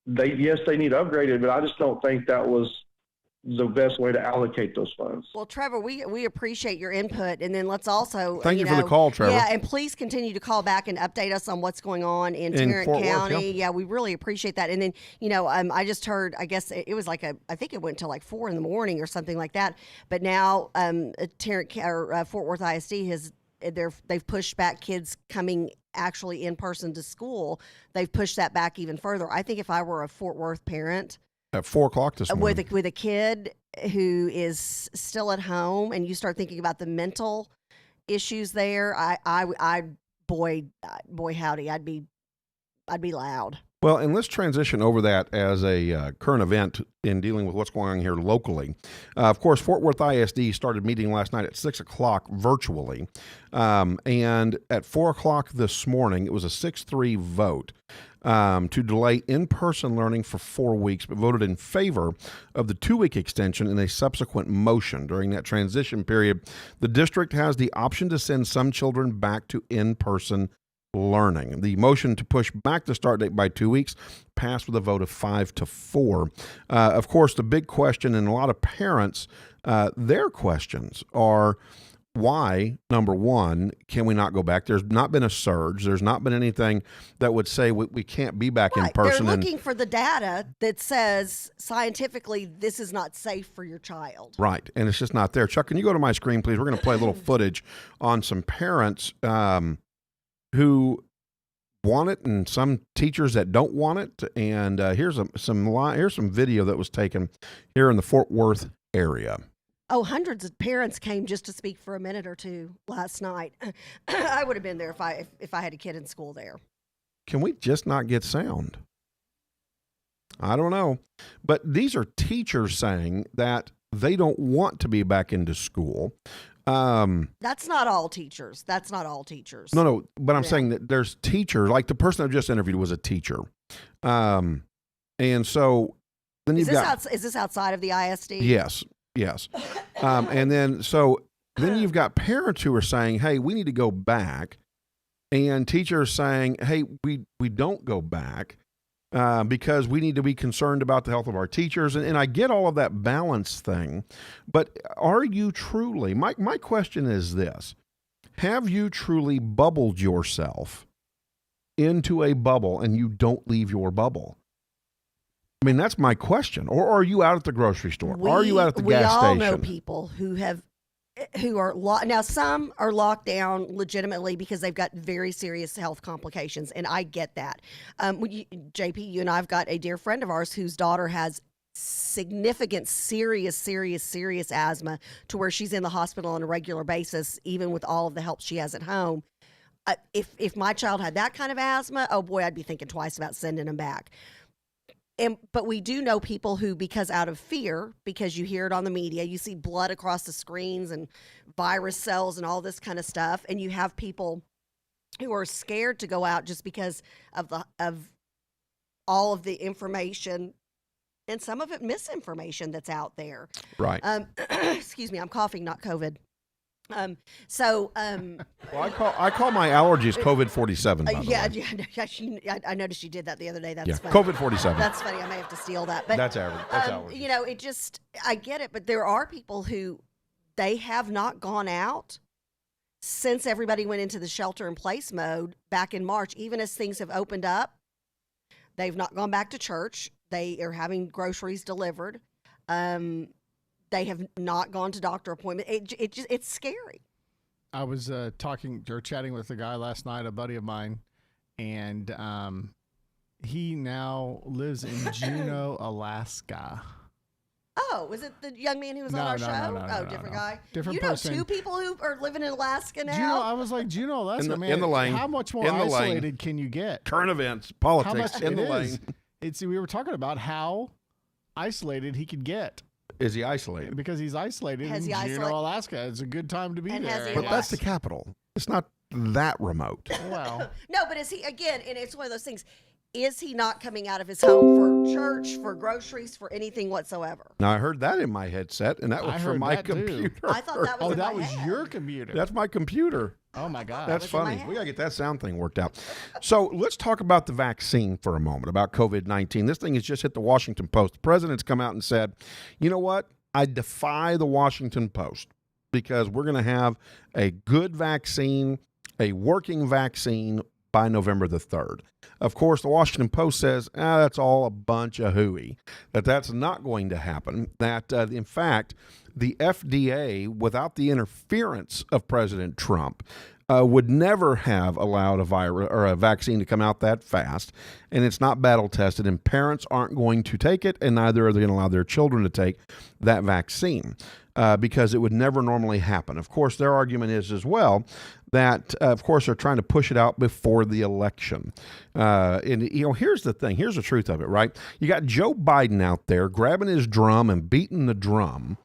Speaker 5: they need upgraded, but I just don't think that was the best way to allocate those funds.
Speaker 2: Well, Trevor, we appreciate your input, and then let's also
Speaker 3: Thank you for the call, Trevor.
Speaker 2: Yeah, and please continue to call back and update us on what's going on in Tarrant
Speaker 3: Fort Worth,
Speaker 2: County.
Speaker 3: yeah.
Speaker 2: We really appreciate that. And then I just heard, I guess it was like I think it went till like 4 a.m. or something like that. But now Fort Worth ISD they've pushed back kids coming actually in person to school. They've pushed that back even further. I think if I were a Fort Worth parent
Speaker 3: At 4:00 this morning.
Speaker 2: with a kid who is still at home, and you start thinking about the mental issues there, boy howdy, I'd be loud.
Speaker 3: Well, and let's transition over that as a current event in dealing with what's going on here locally. Of course, Fort Worth ISD started meeting last night at 6 o'clock virtually. And at 4 o'clock this morning, it was a 6-3 vote to delay in-person learning for 4 weeks, but voted in favor of the 2-week extension in a subsequent motion. During that transition period, the district has the option to send some children back to in-person learning. The motion to push back the start date by 2 weeks passed with a vote of 5-4. Of course, the big question, and a lot of parents, their questions are, why, number one, can we not go back? There's not been a surge. There's not been anything that would say we can't be back in person.
Speaker 2: They're looking for the data that says scientifically this is not safe for your child.
Speaker 3: Right, and it's just not there. Chuck, can you go to my screen, please? We're going to play a little footage on some parents who want it and some teachers that don't want it. And here's some video that was taken here in the Fort Worth area.
Speaker 2: Oh, hundreds of parents came just to speak for a minute or two last night. I would have been there if I had a kid in school there.
Speaker 3: Can we just not get sound? I don't know. But these are teachers saying that they don't want to be back into school.
Speaker 2: That's not all teachers.
Speaker 3: No, but I'm
Speaker 2: Yeah.
Speaker 3: saying that there's teachers, like the person I just interviewed was a teacher. And so then you've got...
Speaker 2: Is this outside of the ISD?
Speaker 3: Yes. And then you've got parents who are saying, hey, we need to go back. And teachers saying, hey, we don't go back because we need to be concerned about the health of our teachers. And I get all of that balance thing. But are you truly, my question is this, have you truly bubbled yourself into a bubble and you don't leave your bubble? I mean, that's my question. Or are you out at the grocery store? Are you out at the gas station?
Speaker 2: We all know people who have who are now some are locked down legitimately because they've got very serious health complications, and I get that. JP, you and I've got a dear friend of ours whose daughter has significant, serious asthma to where she's in the hospital on a regular basis, even with all of the help she has at home. If my child had that kind of asthma, oh boy, I'd be thinking twice about sending them back. But we do know people who, because out of fear, because you hear it on the media, you see blood across the screens and virus cells and all this kind of stuff, and you have people who are scared to go out just because of all of the information and some of it misinformation that's out there.
Speaker 3: Right.
Speaker 2: Excuse me, I'm coughing, not COVID. Well,
Speaker 3: I call my allergies COVID-47. By the way.
Speaker 2: I noticed you did that the other day. That's
Speaker 3: Yeah,
Speaker 2: funny.
Speaker 3: COVID-47.
Speaker 2: That's funny. I may have to steal that. But
Speaker 3: That's average. That's allergies.
Speaker 2: you know, I get it, but there are people who they have not gone out since everybody went into the shelter in place mode back in March. Even as things have opened up, they've not gone back to church. They are having groceries delivered. They have not gone to doctor appointment. It's scary.
Speaker 1: I was chatting with a guy last night, a buddy of mine, and he now lives in Juneau, Alaska.
Speaker 2: Oh, was it the young man who was on our show? Different guy.
Speaker 1: Different
Speaker 2: you know
Speaker 1: person.
Speaker 2: 2 people who are living in Alaska now.
Speaker 1: Juneau, I was like, Juneau, Alaska, man.
Speaker 3: In the lane.
Speaker 1: How much more
Speaker 3: In the lane.
Speaker 1: isolated can you get?
Speaker 3: Current events,
Speaker 1: How
Speaker 3: politics,
Speaker 1: much
Speaker 3: in the
Speaker 1: it is.
Speaker 3: lane.
Speaker 1: We were talking about how isolated he could get
Speaker 3: Is he isolated?
Speaker 1: because he's isolated
Speaker 2: Has
Speaker 1: in
Speaker 2: he
Speaker 1: Juneau,
Speaker 2: isolated?
Speaker 1: Alaska. It's a good time to be
Speaker 2: And has
Speaker 1: there.
Speaker 2: he
Speaker 3: But
Speaker 1: I
Speaker 3: that's the
Speaker 1: guess.
Speaker 3: capital. It's not that remote.
Speaker 1: Well,
Speaker 2: No, but is he, again, and it's one of those things, is he not coming out of his home for church, for groceries, for anything whatsoever?
Speaker 3: Now, I heard that in my headset, and that was
Speaker 1: I
Speaker 3: from
Speaker 1: heard
Speaker 3: my
Speaker 1: that, too.
Speaker 3: computer.
Speaker 2: I thought that was
Speaker 1: oh,
Speaker 2: in
Speaker 1: that
Speaker 2: my
Speaker 1: was
Speaker 2: head.
Speaker 1: your computer.
Speaker 3: That's my computer.
Speaker 1: Oh my God.
Speaker 3: That's
Speaker 2: was in my
Speaker 3: funny.
Speaker 2: head.
Speaker 3: We got to get that sound thing worked out. So let's talk about the vaccine for a moment, about COVID-19. This thing has just hit the Washington Post. The president's come out and said, you know what? I defy the Washington Post because we're going to have a good vaccine, a working vaccine by November the 3rd. Of course, the Washington Post says, that's all a bunch of hooey, that's not going to happen, that in fact, the FDA, without the interference of President Trump, would never have allowed a virus or a vaccine to come out that fast, and it's not battle tested, and parents aren't going to take it, and neither are they going to allow their children to take that vaccine because it would never normally happen. Of course, their argument is as well that, of course, they're trying to push it out before the election. And, you know, here's the thing. Here's the truth of it, right? You got Joe Biden out there grabbing his drum and beating the drum,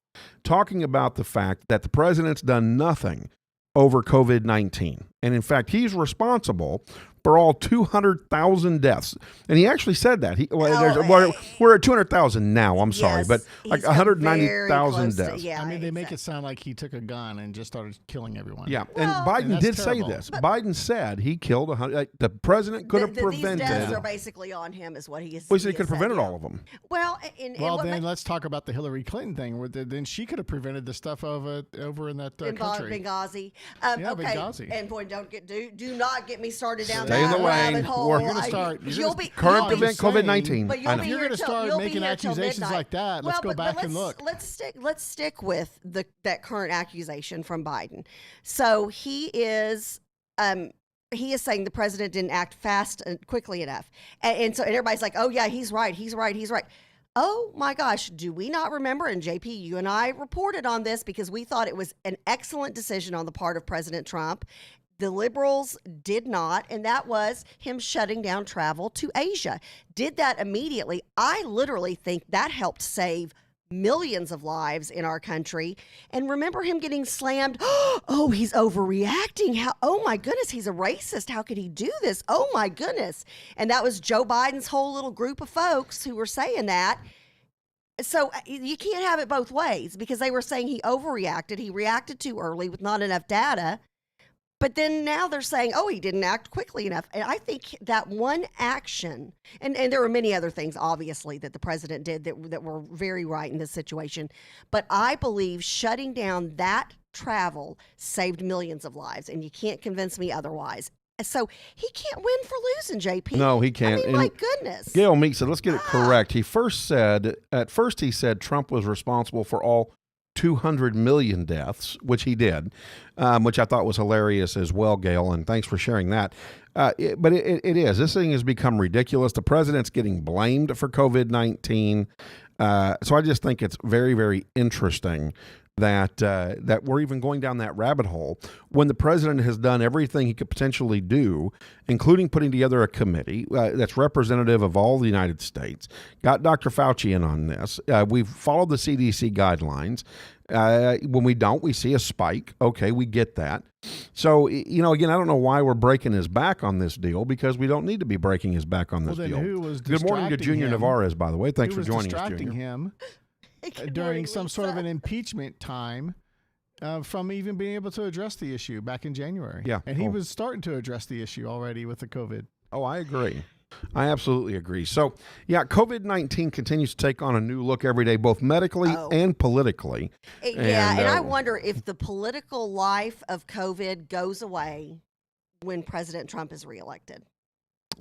Speaker 3: talking about the fact that the president's done nothing over COVID-19. And in fact, he's responsible for all 200,000 deaths. And he actually said that. We're at 200,000 now, I'm sorry,
Speaker 2: Yes,
Speaker 3: but like
Speaker 2: he's come very
Speaker 3: 190,000
Speaker 2: close to-
Speaker 3: deaths.
Speaker 2: yeah,
Speaker 1: I mean, they make it
Speaker 2: exactly.
Speaker 1: sound like he took a gun and just started killing everyone.
Speaker 3: Yeah,
Speaker 2: Well-
Speaker 3: and Biden
Speaker 1: And that's
Speaker 3: did say
Speaker 1: terrible.
Speaker 3: this. Biden said he killed 100. Like, the president could have
Speaker 2: These deaths
Speaker 3: prevented.
Speaker 2: are basically on him, is what he is.
Speaker 3: Well, he said he
Speaker 2: he
Speaker 3: could have
Speaker 2: has said,
Speaker 3: prevented
Speaker 2: yeah.
Speaker 3: all of them.
Speaker 2: Well, and
Speaker 1: Well,
Speaker 2: what
Speaker 1: then
Speaker 2: ma-
Speaker 1: let's talk about the Hillary Clinton thing. Then she could have prevented the stuff over in that country.
Speaker 2: Benghazi.
Speaker 1: Yeah,
Speaker 2: Okay,
Speaker 1: Benghazi.
Speaker 2: and boy, do not get me started down
Speaker 3: Stay in
Speaker 2: that
Speaker 3: the
Speaker 2: rabbit
Speaker 3: lane.
Speaker 2: hole.
Speaker 3: We're
Speaker 1: gonna
Speaker 2: I-
Speaker 1: start- you're
Speaker 2: You'll
Speaker 1: gonna-
Speaker 2: be
Speaker 3: Current
Speaker 2: you'll be-
Speaker 3: event COVID-19.
Speaker 2: But
Speaker 3: I
Speaker 2: you'll
Speaker 3: know.
Speaker 2: be
Speaker 1: You're
Speaker 2: here
Speaker 1: gonna
Speaker 2: till-
Speaker 1: start
Speaker 2: you'll be
Speaker 1: making
Speaker 2: here till
Speaker 1: accusations
Speaker 2: midnight.
Speaker 1: like that. Let's go back and look.
Speaker 2: Let's stick with that current accusation from Biden. So he is saying the president didn't act fast and quickly enough, and so everybody's like, oh yeah, he's right. Oh my gosh, do we not remember? And JP, you and I reported on this because we thought it was an excellent decision on the part of President Trump. The liberals did not, and that was him shutting down travel to Asia. Did that immediately. I literally think that helped save millions of lives in our country. And remember him getting slammed. Oh, he's overreacting. Oh my goodness, he's a racist. How could he do this? Oh my goodness. And that was Joe Biden's whole little group of folks who were saying that. So you can't have it both ways because they were saying he overreacted. He reacted too early with not enough data. But then now they're saying, oh, he didn't act quickly enough. And I think that one action, and there were many other things, obviously, that the president did that were very right in this situation. But I believe shutting down that travel saved millions of lives. And you can't convince me otherwise. So he can't win for losing, JP.
Speaker 3: No, he can't.
Speaker 2: I mean,
Speaker 3: And
Speaker 2: my goodness.
Speaker 3: Gail Meek said, let's get it correct. He said Trump was responsible for all 200 million deaths, which he did, which I thought was hilarious as well, Gail, and thanks for sharing that. But it is. This thing has become ridiculous. The president's getting blamed for COVID-19. So I just think it's very, very interesting that we're even going down that rabbit hole when the president has done everything he could potentially do, including putting together a committee that's representative of all the United States, got Dr. Fauci in on this. We've followed the CDC guidelines. When we don't, we see a spike. Okay, we get that. So, again, I don't know why we're breaking his back on this deal, because we don't need to be breaking his back on this
Speaker 1: then
Speaker 3: deal.
Speaker 1: who was
Speaker 3: Good morning to Junior
Speaker 1: distracting him?
Speaker 3: Navarez, by the way. Thanks
Speaker 1: Who
Speaker 3: for
Speaker 1: was
Speaker 3: joining us,
Speaker 1: distracting
Speaker 3: Junior.
Speaker 1: him
Speaker 2: Good
Speaker 1: during
Speaker 2: morning,
Speaker 1: some sort of
Speaker 2: Lisa.
Speaker 1: an impeachment time from even being able to address the issue back in January.
Speaker 3: Yeah.
Speaker 1: And he was starting to address the issue already with the COVID.
Speaker 3: Oh, I agree. I absolutely agree. So, yeah, COVID-19 continues to take on a new look every day, both medically and politically.
Speaker 2: Yeah, and I wonder if the political life of COVID goes away when President Trump is reelected.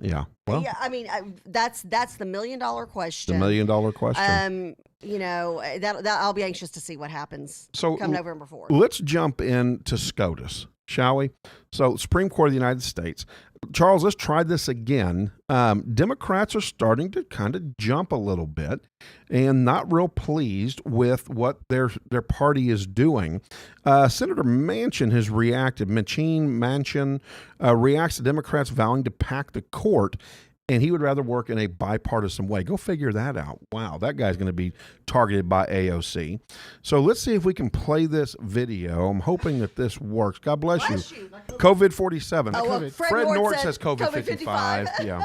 Speaker 3: Yeah. Well,
Speaker 2: Yeah, I mean, that's the $1 million question.
Speaker 3: the $1 million question.
Speaker 2: That I'll be anxious to see what happens
Speaker 3: So
Speaker 2: come November 4th.
Speaker 3: let's jump into SCOTUS, shall we? So, Supreme Court of the United States. Charles, let's try this again. Democrats are starting to kind of jump a little bit and not real pleased with what their party is doing. Senator Manchin has reacted. Manchin reacts to Democrats vowing to pack the court, and he would rather work in a bipartisan way. Go figure that out. Wow, that guy's going to be targeted by AOC. So let's see if we can play this video. I'm hoping that this works. God bless you. COVID-47. Fred Nort says COVID-55. Yeah.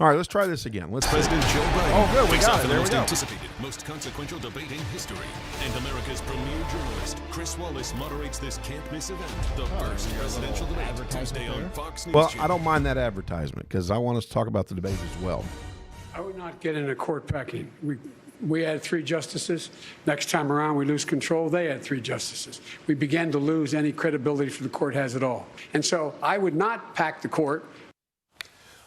Speaker 3: All right, let's try this again.
Speaker 6: President Joe Biden
Speaker 3: Oh, good, we
Speaker 6: kicks
Speaker 3: got
Speaker 6: off
Speaker 3: it.
Speaker 6: the
Speaker 3: There we
Speaker 6: most
Speaker 3: go.
Speaker 6: anticipated, most consequential debate in history. And America's premier journalist, Chris Wallace, moderates this can't-miss event, the first presidential debate, Tuesday on Fox News
Speaker 3: Well,
Speaker 6: Channel.
Speaker 3: I don't mind that advertisement because I want us to talk about the debate as well.
Speaker 7: I would not get into court packing. We had 3 justices. Next time around, we lose control. They had 3 justices. We began to lose any credibility for the court has at all. And so I would not pack the court.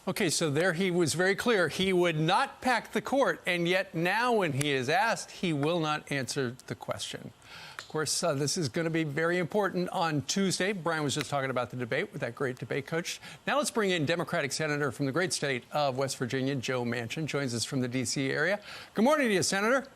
Speaker 8: Okay, so there he was very clear. He would not pack the court, and yet now when he is asked, he will not answer the question. Of course, this is going to be very important on Tuesday. Brian was just talking about the debate with that great debate coach. Now let's bring in Democratic Senator from the great state of West Virginia, Joe Manchin, joins us from the D.C. area. Good morning to you, Senator.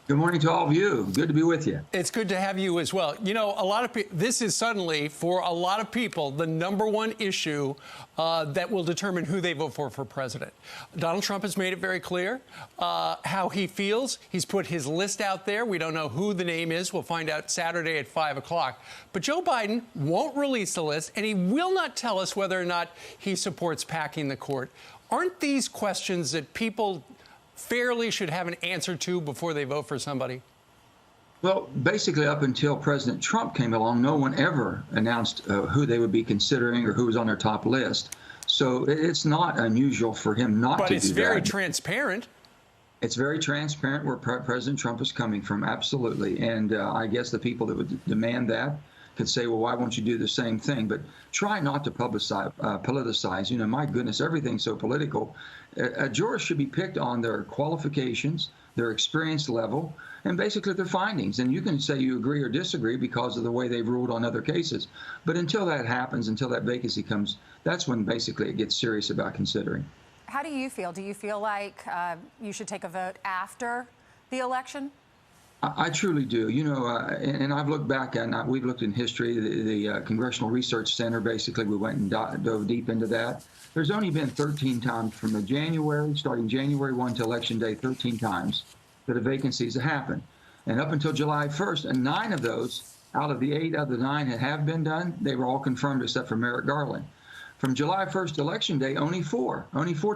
Speaker 9: Good morning to all of you. Good to be with you.
Speaker 8: It's good to have you as well. You know, a lot of this is suddenly, for a lot of people, the #1 issue that will determine who they vote for president. Donald Trump has made it very clear how he feels. He's put his list out there. We don't know who the name is. We'll find out Saturday at 5 o'clock. But Joe Biden won't release the list, and he will not tell us whether or not he supports packing the court. Aren't these questions that people fairly should have an answer to before they vote for somebody?
Speaker 9: Well, basically, up until President Trump came along, no one ever announced who they would be considering or who was on their top list. So it's not unusual for him not to do that.
Speaker 8: But it's very transparent.
Speaker 9: It's very transparent where President Trump is coming from, absolutely. And I guess the people that would demand that could say, well, why won't you do the same thing? But try not to politicize. You know, my goodness, everything's so political. Jurors should be picked on their qualifications, their experience level, and basically their findings. And you can say you agree or disagree because of the way they've ruled on other cases. But until that happens, until that vacancy comes, that's when basically it gets serious about considering.
Speaker 10: How do you feel? Do you feel like you should take a vote after the election?
Speaker 9: I truly do. You know, and I've looked back and we've looked in history. The Congressional Research Center, basically, we went and dove deep into that. There's only been 13 times from starting January 1 to Election Day, 13 times that a vacancies have happened. And up until July 1st, and 9 of those, out of the 8 out of the 9 that have been done, they were all confirmed except for Merrick Garland. From July 1st to Election Day, only 4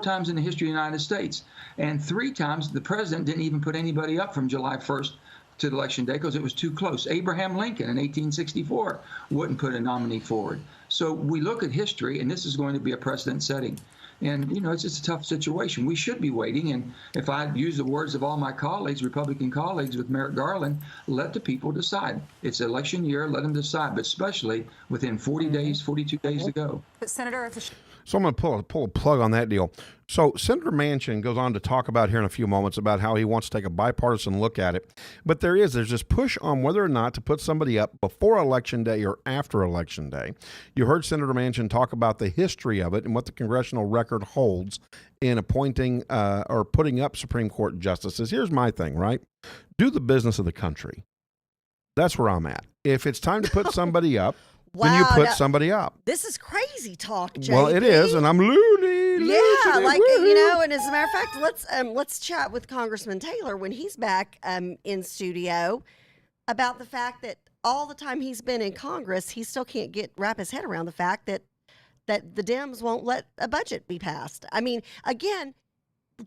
Speaker 9: times in the history of the United States. And 3 times the president didn't even put anybody up from July 1st to Election Day because it was too close. Abraham Lincoln in 1864 wouldn't put a nominee forward. So we look at history, and this is going to be a precedent setting. And, you know, it's just a tough situation. We should be waiting. And if I use the words of all my colleagues, Republican colleagues with Merrick Garland, let the people decide. It's election year. Let them decide, but especially within 40 days, 42 days to go.
Speaker 10: But Senator,
Speaker 3: So I'm going to pull a plug on that deal. So Senator Manchin goes on to talk about here in a few moments about how he wants to take a bipartisan look at it. But there's this push on whether or not to put somebody up before Election Day or after Election Day. You heard Senator Manchin talk about the history of it and what the congressional record holds in appointing or putting up Supreme Court justices. Here's my thing, right? Do the business of the country. That's where I'm at. If it's time to put somebody up, then you put somebody up.
Speaker 2: This is crazy talk, JP.
Speaker 3: Well, it is, and I'm loony.
Speaker 2: Yeah, like, you know, and as a matter of fact, let's chat with Congressman Taylor when he's back in studio about the fact that all the time he's been in Congress, he still can't wrap his head around the fact that the Dems won't let a budget be passed. I mean, again,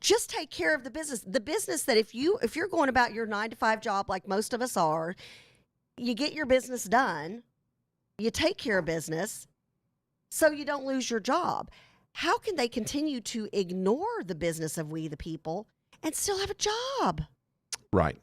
Speaker 2: just take care of the business. The business that if you're going about your 9-to-5 job like most of us are, you get your business done. You take care of business so you don't lose your job. How can they continue to ignore the business of we the people and still have a job?
Speaker 3: Right.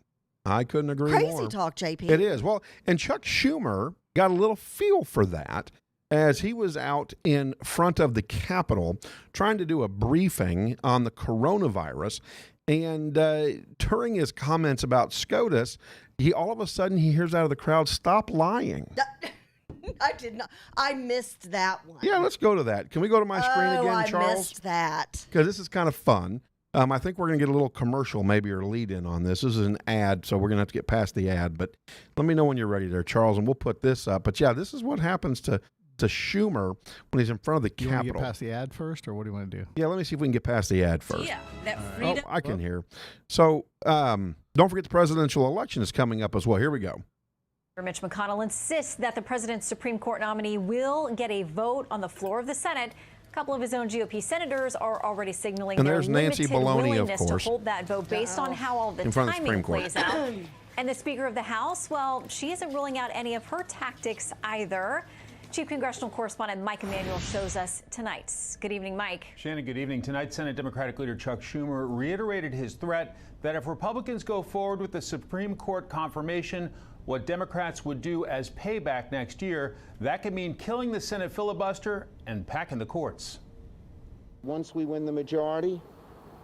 Speaker 3: I couldn't agree more.
Speaker 2: Crazy talk, JP.
Speaker 3: It is. Well, and Chuck Schumer got a little feel for that as he was out in front of the Capitol trying to do a briefing on the coronavirus. And during his comments about SCOTUS, all of a sudden he hears out of the crowd, "Stop lying."
Speaker 2: I did not. I missed that one.
Speaker 3: Yeah, let's go to that. Can we go to my screen again, Charles?
Speaker 2: I missed that.
Speaker 3: Because this is kind of fun. I think we're going to get a little commercial maybe or lead in on this. This is an ad, so we're going to have to get past the ad. But let me know when you're ready there, Charles, and we'll put this up. But yeah, this is what happens to Schumer when he's in front of the
Speaker 1: You
Speaker 3: Capitol.
Speaker 1: want to get past the ad first, or what do you want to do?
Speaker 3: Yeah, let me see if we can get past the ad first.
Speaker 11: Yeah, that
Speaker 3: Oh,
Speaker 11: freedom.
Speaker 3: I can hear. So don't forget the presidential election is coming up as well. Here we go.
Speaker 12: Mitch McConnell insists that the president's Supreme Court nominee will get a vote on the floor of the Senate. A couple of his own GOP senators are already signaling
Speaker 3: And
Speaker 12: their
Speaker 3: there's Nancy
Speaker 12: limited
Speaker 3: Baloney, of
Speaker 12: willingness
Speaker 3: course.
Speaker 12: to hold that vote based on how all the
Speaker 3: In front of the
Speaker 12: timing
Speaker 3: Supreme Court.
Speaker 12: plays out. And the Speaker of the House, well, she isn't ruling out any of her tactics either. Chief Congressional Correspondent Mike Emanuel shows us tonight. Good evening, Mike.
Speaker 13: Shannon, good evening. Tonight, Senate Democratic leader Chuck Schumer reiterated his threat that if Republicans go forward with the Supreme Court confirmation, what Democrats would do as payback next year, that could mean killing the Senate filibuster and packing the courts.
Speaker 14: Once we win the majority,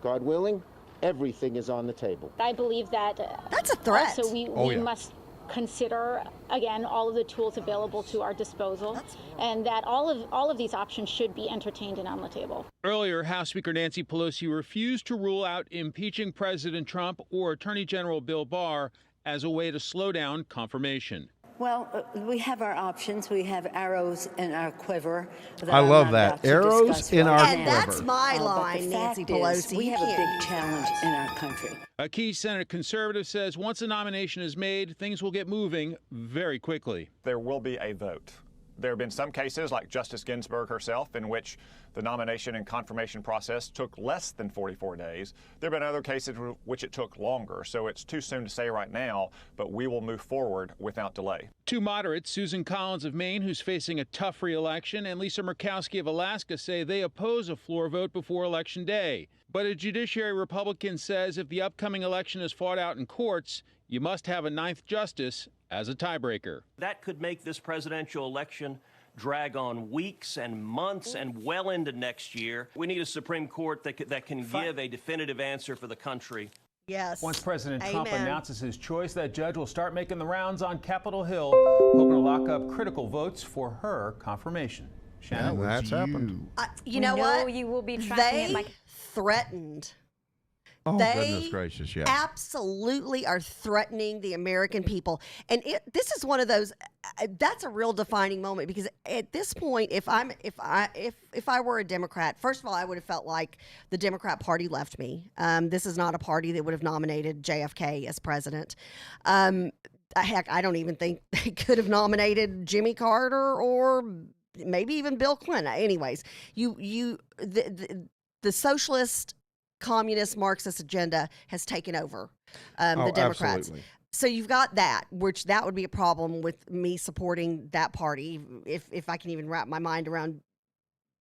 Speaker 14: God willing, everything is on the table.
Speaker 15: I believe that
Speaker 2: that's a threat.
Speaker 15: Also, we must consider again all of the tools available to our disposal, and that all of these options should be entertained and on the table.
Speaker 16: Earlier, House Speaker Nancy Pelosi refused to rule out impeaching President Trump or Attorney General Bill Barr as a way to slow down confirmation.
Speaker 17: Well, we have our options. We have arrows in our quiver.
Speaker 3: I love that. Arrows in our quiver.
Speaker 2: And that's my line, Nancy Pelosi.
Speaker 17: We have a big challenge in our country.
Speaker 16: A key Senate conservative says once a nomination is made, things will get moving very quickly.
Speaker 18: There will be a vote. There have been some cases, like Justice Ginsburg herself, in which the nomination and confirmation process took less than 44 days. There have been other cases in which it took longer, so it's too soon to say right now, but we will move forward without delay.
Speaker 16: Two moderates, Susan Collins of Maine, who's facing a tough re-election, and Lisa Murkowski of Alaska, say they oppose a floor vote before Election Day. But a judiciary Republican says if the upcoming election is fought out in courts, you must have a ninth justice as a tiebreaker.
Speaker 19: That could make this presidential election drag on weeks and months and well into next year. We need a Supreme Court that can give a definitive answer for the country.
Speaker 2: Yes.
Speaker 13: Once President Trump
Speaker 2: Amen.
Speaker 13: announces his choice, that judge will start making the rounds on Capitol Hill, hoping to lock up critical votes for her confirmation. Shannon,
Speaker 3: that's happened.
Speaker 2: You know what?
Speaker 12: You will be tracking it,
Speaker 2: They
Speaker 12: Mike.
Speaker 2: threatened.
Speaker 3: Oh,
Speaker 2: They
Speaker 3: goodness gracious, yeah.
Speaker 2: absolutely are threatening the American people. And this is one of those, that's a real defining moment, because at this point, if I were a Democrat, first of all, I would have felt like the Democrat Party left me. This is not a party that would have nominated JFK as president. Heck, I don't even think they could have nominated Jimmy Carter or maybe even Bill Clinton. Anyways, the socialist, communist, Marxist agenda has taken over the Democrats.
Speaker 3: Absolutely.
Speaker 2: So you've got that, which that would be a problem with me supporting that party if I can even wrap my mind around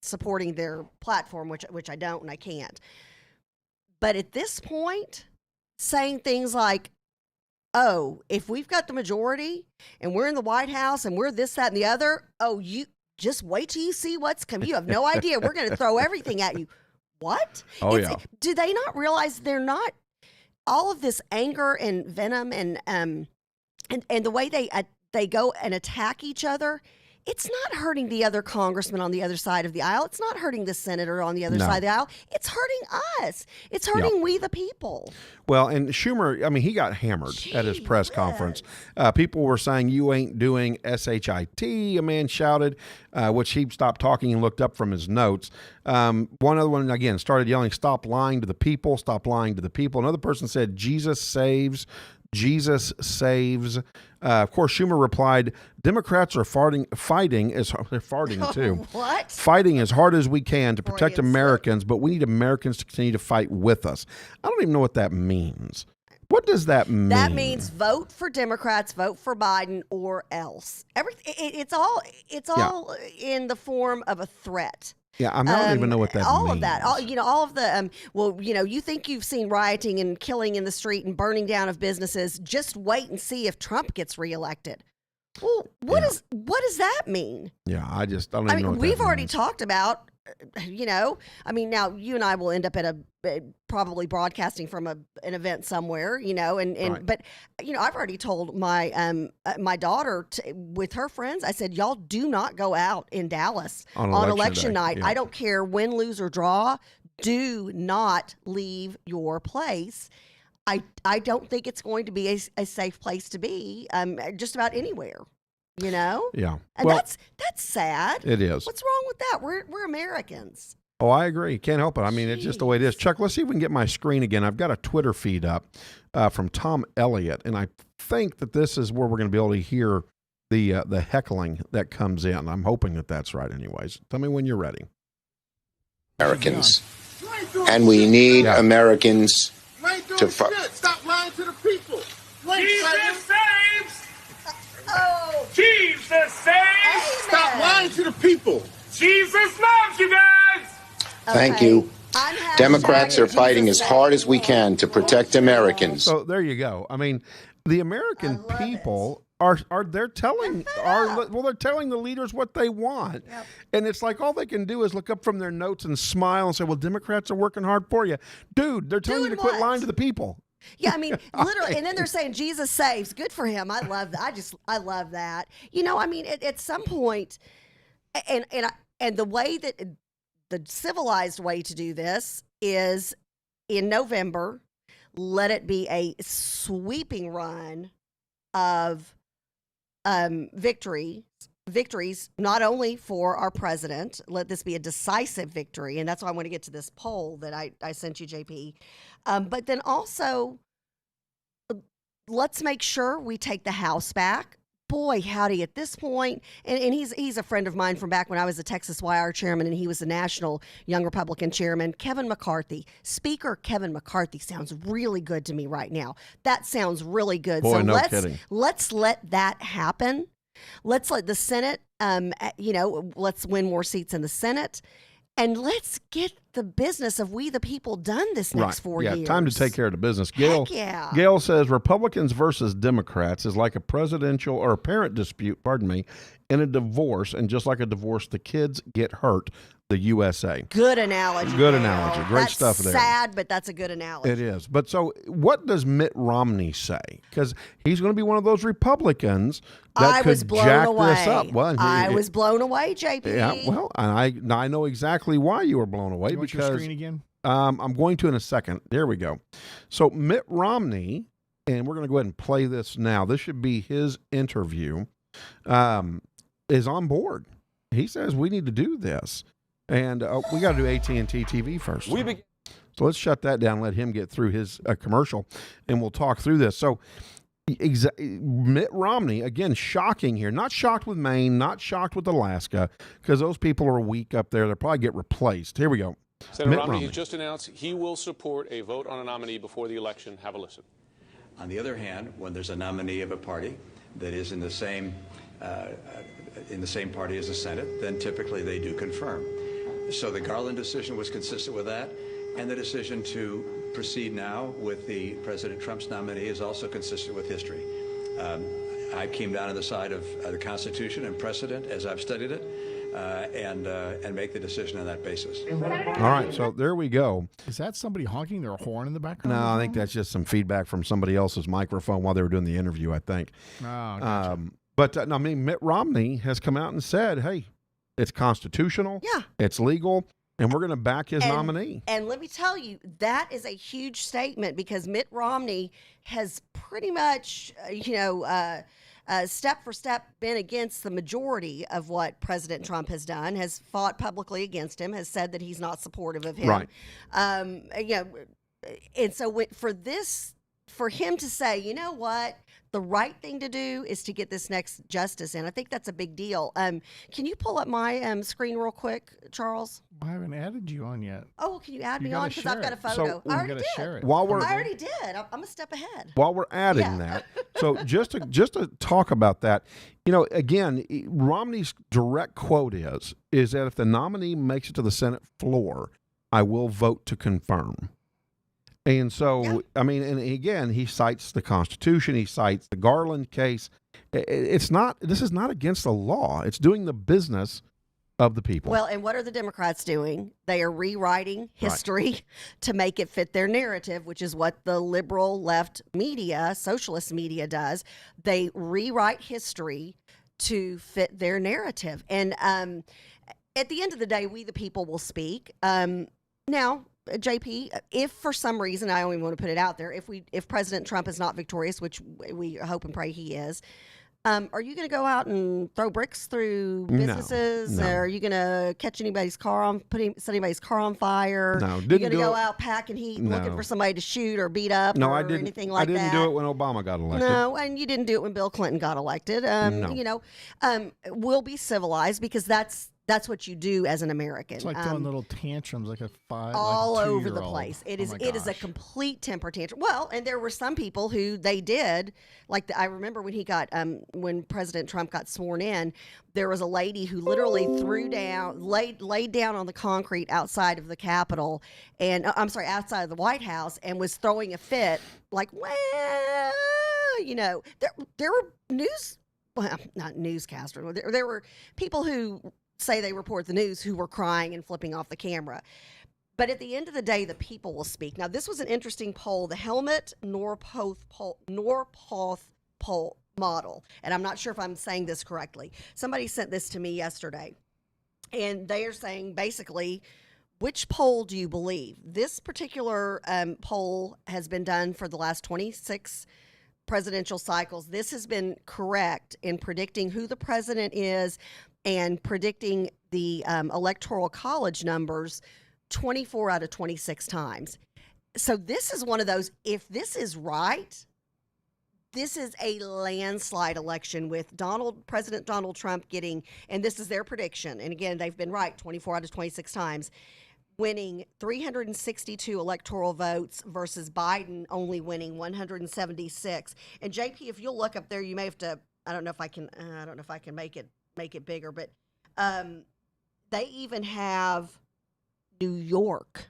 Speaker 2: supporting their platform, which I don't and I can't. But at this point, saying things like, oh, if we've got the majority and we're in the White House and we're this, that, and the other, oh, just wait till you see what's coming. You have no idea. We're going to throw everything at you. What?
Speaker 3: Oh, yeah.
Speaker 2: Do they not realize they're not all of this anger and venom and the way they go and attack each other? It's not hurting the other congressman on the other side of the aisle. It's not hurting the senator on the other side of the aisle. It's hurting us. It's hurting we the people.
Speaker 3: Well, and Schumer, I mean, he got hammered at his press conference. People were saying, you ain't doing SHIT, a man shouted, which he stopped talking and looked up from his notes. One other one, again, started yelling, stop lying to the people, stop lying to the people. Another person said, Jesus saves. Jesus saves. Of course, Schumer replied, Democrats are fighting as they're farting too.
Speaker 2: What?
Speaker 3: Fighting as hard as we can to protect Americans, but we need Americans to continue to fight with us. I don't even know what that means. What does that mean?
Speaker 2: That means vote for Democrats, vote for Biden, or else. It's all in the form of a threat.
Speaker 3: Yeah, I don't even know what that means.
Speaker 2: All of that, all of the, you think you've seen rioting and killing in the street and burning down of businesses. Just wait and see if Trump gets reelected. Well, what does that mean?
Speaker 3: Yeah, I don't even know what that means.
Speaker 2: We've already talked about, now you and I will end up at probably broadcasting from an event somewhere,
Speaker 3: Right.
Speaker 2: but I've already told my my daughter with her friends, I said, y'all do not go out in Dallas on election night.
Speaker 3: Yeah.
Speaker 2: I don't care win, lose, or draw. Do not leave your place. I don't think it's going to be a safe place to be just about anywhere.
Speaker 3: Yeah.
Speaker 2: And that's sad.
Speaker 3: It is.
Speaker 2: What's wrong with that? We're Americans.
Speaker 3: Oh, I agree. Can't help it. I mean, it's just the way it is. Chuck, let's see if we can get my screen again. I've got a Twitter feed up from Tom Elliott, and I think that this is where we're going to be able to hear the heckling that comes in. I'm hoping that that's right anyways. Tell me when you're ready.
Speaker 14: Americans. And we need Americans to fuck.
Speaker 11: Stop lying to the people.
Speaker 20: Jesus saves.
Speaker 2: Oh.
Speaker 20: Jesus saves.
Speaker 11: Stop lying to the people.
Speaker 20: Jesus loves you guys.
Speaker 14: Thank you. Democrats are fighting as hard as we can to protect Americans.
Speaker 3: So there you go. I mean, the American people they're telling they're telling the leaders what they want.
Speaker 2: Yep.
Speaker 3: And it's like all they can do is look up from their notes and smile and say, well, Democrats are working hard for you. Dude, they're telling you to quit lying to the people.
Speaker 2: Yeah, I mean, literally, and then they're saying Jesus saves. Good for him. I love that. I love that. At some point, and the way that the civilized way to do this is in November, let it be a sweeping run of victories, not only for our president, let this be a decisive victory. And that's why I want to get to this poll that I sent you, JP. But then also, let's make sure we take the House back. Boy, howdy, at this point, and he's a friend of mine from back when I was the Texas YR chairman and he was the national Young Republican chairman, Kevin McCarthy. Speaker Kevin McCarthy sounds really good to me right now. That sounds really good.
Speaker 3: Boy,
Speaker 2: so
Speaker 3: no kidding.
Speaker 2: Let's let that happen. Let's let the Senate, let's win more seats in the Senate. And let's get the business of we the people done this next 4 years.
Speaker 3: Yeah, time to take care of the business. Gail,
Speaker 2: yeah.
Speaker 3: Gail says Republicans versus Democrats is like a presidential or a parent dispute, in a divorce. And just like a divorce, the kids get hurt. The USA.
Speaker 2: Good analogy.
Speaker 3: Good
Speaker 2: Gail.
Speaker 3: analogy. Great
Speaker 2: That's
Speaker 3: stuff there.
Speaker 2: Sad, but that's a good analogy.
Speaker 3: It is. But so what does Mitt Romney say? Because he's going to be one of those Republicans that could jack this up. Well,
Speaker 2: I was blown away, JP.
Speaker 3: Yeah, well, and I know exactly why you were blown away.
Speaker 1: You want your screen again?
Speaker 3: I'm going to in a second. There we go. So Mitt Romney, and we're going to go ahead and play this now. This should be his interview, is on board. He says we need to do this. And we got to do AT&T TV first. So let's shut that down, let him get through his commercial, and we'll talk through this. So Mitt Romney, again, shocking here. Not shocked with Maine, not shocked with Alaska, because those people are weak up there. They'll probably get replaced. Here we go.
Speaker 21: Senator Romney has just announced he will support a vote on a nominee before the election. Have a listen.
Speaker 22: On the other hand, when there's a nominee of a party that is in the same party as the Senate, then typically they do confirm. So the Garland decision was consistent with that, and the decision to proceed now with the President Trump's nominee is also consistent with history. I came down on the side of the Constitution and precedent as I've studied it. and make the decision on that basis.
Speaker 3: All right, so there we go.
Speaker 1: Is that somebody honking their horn in the background?
Speaker 3: No, I think that's just some feedback from somebody else's microphone while they were doing the interview, I think.
Speaker 1: Oh, gotcha.
Speaker 3: But I mean, Mitt Romney has come out and said, hey, it's constitutional.
Speaker 2: Yeah.
Speaker 3: It's legal. And we're going to back his nominee.
Speaker 2: And let me tell you, that is a huge statement because Mitt Romney has pretty much, step for step been against the majority of what President Trump has done, has fought publicly against him, has said that he's not supportive of him.
Speaker 3: Right.
Speaker 2: And so for him to say, you know what, the right thing to do is to get this next justice in. I think that's a big deal. Can you pull up my screen real quick, Charles?
Speaker 1: I haven't added you on yet.
Speaker 2: Oh, well, can you add
Speaker 1: You
Speaker 2: me
Speaker 1: gotta
Speaker 2: on? Because
Speaker 1: share
Speaker 2: I've got a
Speaker 1: it.
Speaker 2: photo.
Speaker 3: So,
Speaker 2: I already
Speaker 1: gotta
Speaker 2: did.
Speaker 1: share it.
Speaker 3: While
Speaker 2: I
Speaker 3: we're
Speaker 2: already did. I'm a step ahead.
Speaker 3: while we're adding that, so just to talk about that, again, Romney's direct quote is that if the nominee makes it to the Senate floor, I will vote to confirm. And so, I mean, and again, he cites the Constitution. He cites the Garland case. This is not against the law. It's doing the business of the people.
Speaker 2: Well, and what are the Democrats doing? They are rewriting history to make it fit their narrative, which is what the liberal left media, socialist media does. They rewrite history to fit their narrative. And at the end of the day, we the people will speak. Now, JP, if for some reason, I don't even want to put it out there, if President Trump is not victorious, which we hope and pray he is, are you going to go out and throw bricks through businesses?
Speaker 3: No.
Speaker 2: Or are you going to catch anybody's car on, set anybody's car on fire?
Speaker 3: No,
Speaker 2: Are you
Speaker 3: didn't
Speaker 2: going to
Speaker 3: do
Speaker 2: go
Speaker 3: it.
Speaker 2: out packing heat,
Speaker 3: No.
Speaker 2: looking for somebody to shoot or beat up
Speaker 3: No,
Speaker 2: or
Speaker 3: I didn't.
Speaker 2: anything like
Speaker 3: I didn't
Speaker 2: that?
Speaker 3: do it when Obama got elected.
Speaker 2: No, and you didn't do it when Bill Clinton got elected.
Speaker 3: No.
Speaker 2: We'll be civilized because that's what you do as an American.
Speaker 1: It's like throwing little tantrums like a
Speaker 2: all over the
Speaker 1: two-year-old.
Speaker 2: place. It
Speaker 1: Oh
Speaker 2: is
Speaker 1: my
Speaker 2: it is a
Speaker 1: gosh.
Speaker 2: complete temper tantrum. Well, and there were some people who they did, like I remember when he got when President Trump got sworn in, there was a lady who literally laid down on the concrete outside of the Capitol, and outside of the White House, and was throwing a fit, like, well, there were not newscasters. There were people who say they report the news who were crying and flipping off the camera. But at the end of the day, the people will speak. Now, this was an interesting poll, the Helmut Norpoth poll model. And I'm not sure if I'm saying this correctly. Somebody sent this to me yesterday. And they are saying basically, which poll do you believe? This particular poll has been done for the last 26 presidential cycles. This has been correct in predicting who the president is and predicting the electoral college numbers 24 out of 26 times. So this is one of those, if this is right, this is a landslide election with President Donald Trump getting, and this is their prediction, and again, they've been right 24 out of 26 times, winning 362 electoral votes versus Biden only winning 176. And JP, if you'll look up there, you may have to, I don't know if I can make it bigger, but they even have New York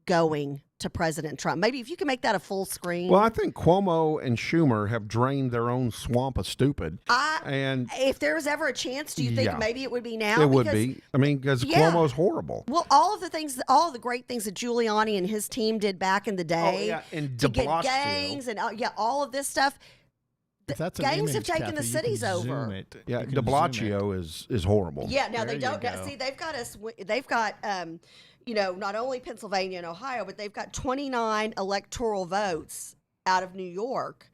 Speaker 2: going to President Trump. Maybe if you can make that a full screen.
Speaker 3: Well, I think Cuomo and Schumer have drained their own swamp of stupid. And
Speaker 2: if there was ever a chance, do you think maybe it would be now?
Speaker 3: It would be. I mean, because Cuomo's horrible.
Speaker 2: Well, all of the great things that Giuliani and his team did back in the day,
Speaker 3: and
Speaker 2: to
Speaker 3: de
Speaker 2: get
Speaker 3: Blasio.
Speaker 2: gangs and all of this stuff.
Speaker 1: If that's an
Speaker 2: gangs have
Speaker 1: image,
Speaker 2: taken
Speaker 1: Kathy,
Speaker 2: the
Speaker 1: you
Speaker 2: cities
Speaker 1: can zoom
Speaker 2: over.
Speaker 1: it.
Speaker 3: Yeah,
Speaker 1: You can
Speaker 3: de
Speaker 1: zoom
Speaker 3: Blasio is horrible.
Speaker 2: Yeah, now
Speaker 1: There
Speaker 2: they
Speaker 1: you
Speaker 2: don't
Speaker 1: go.
Speaker 2: see. They've got us. They've got not only Pennsylvania and Ohio, but they've got 29 electoral votes out of New York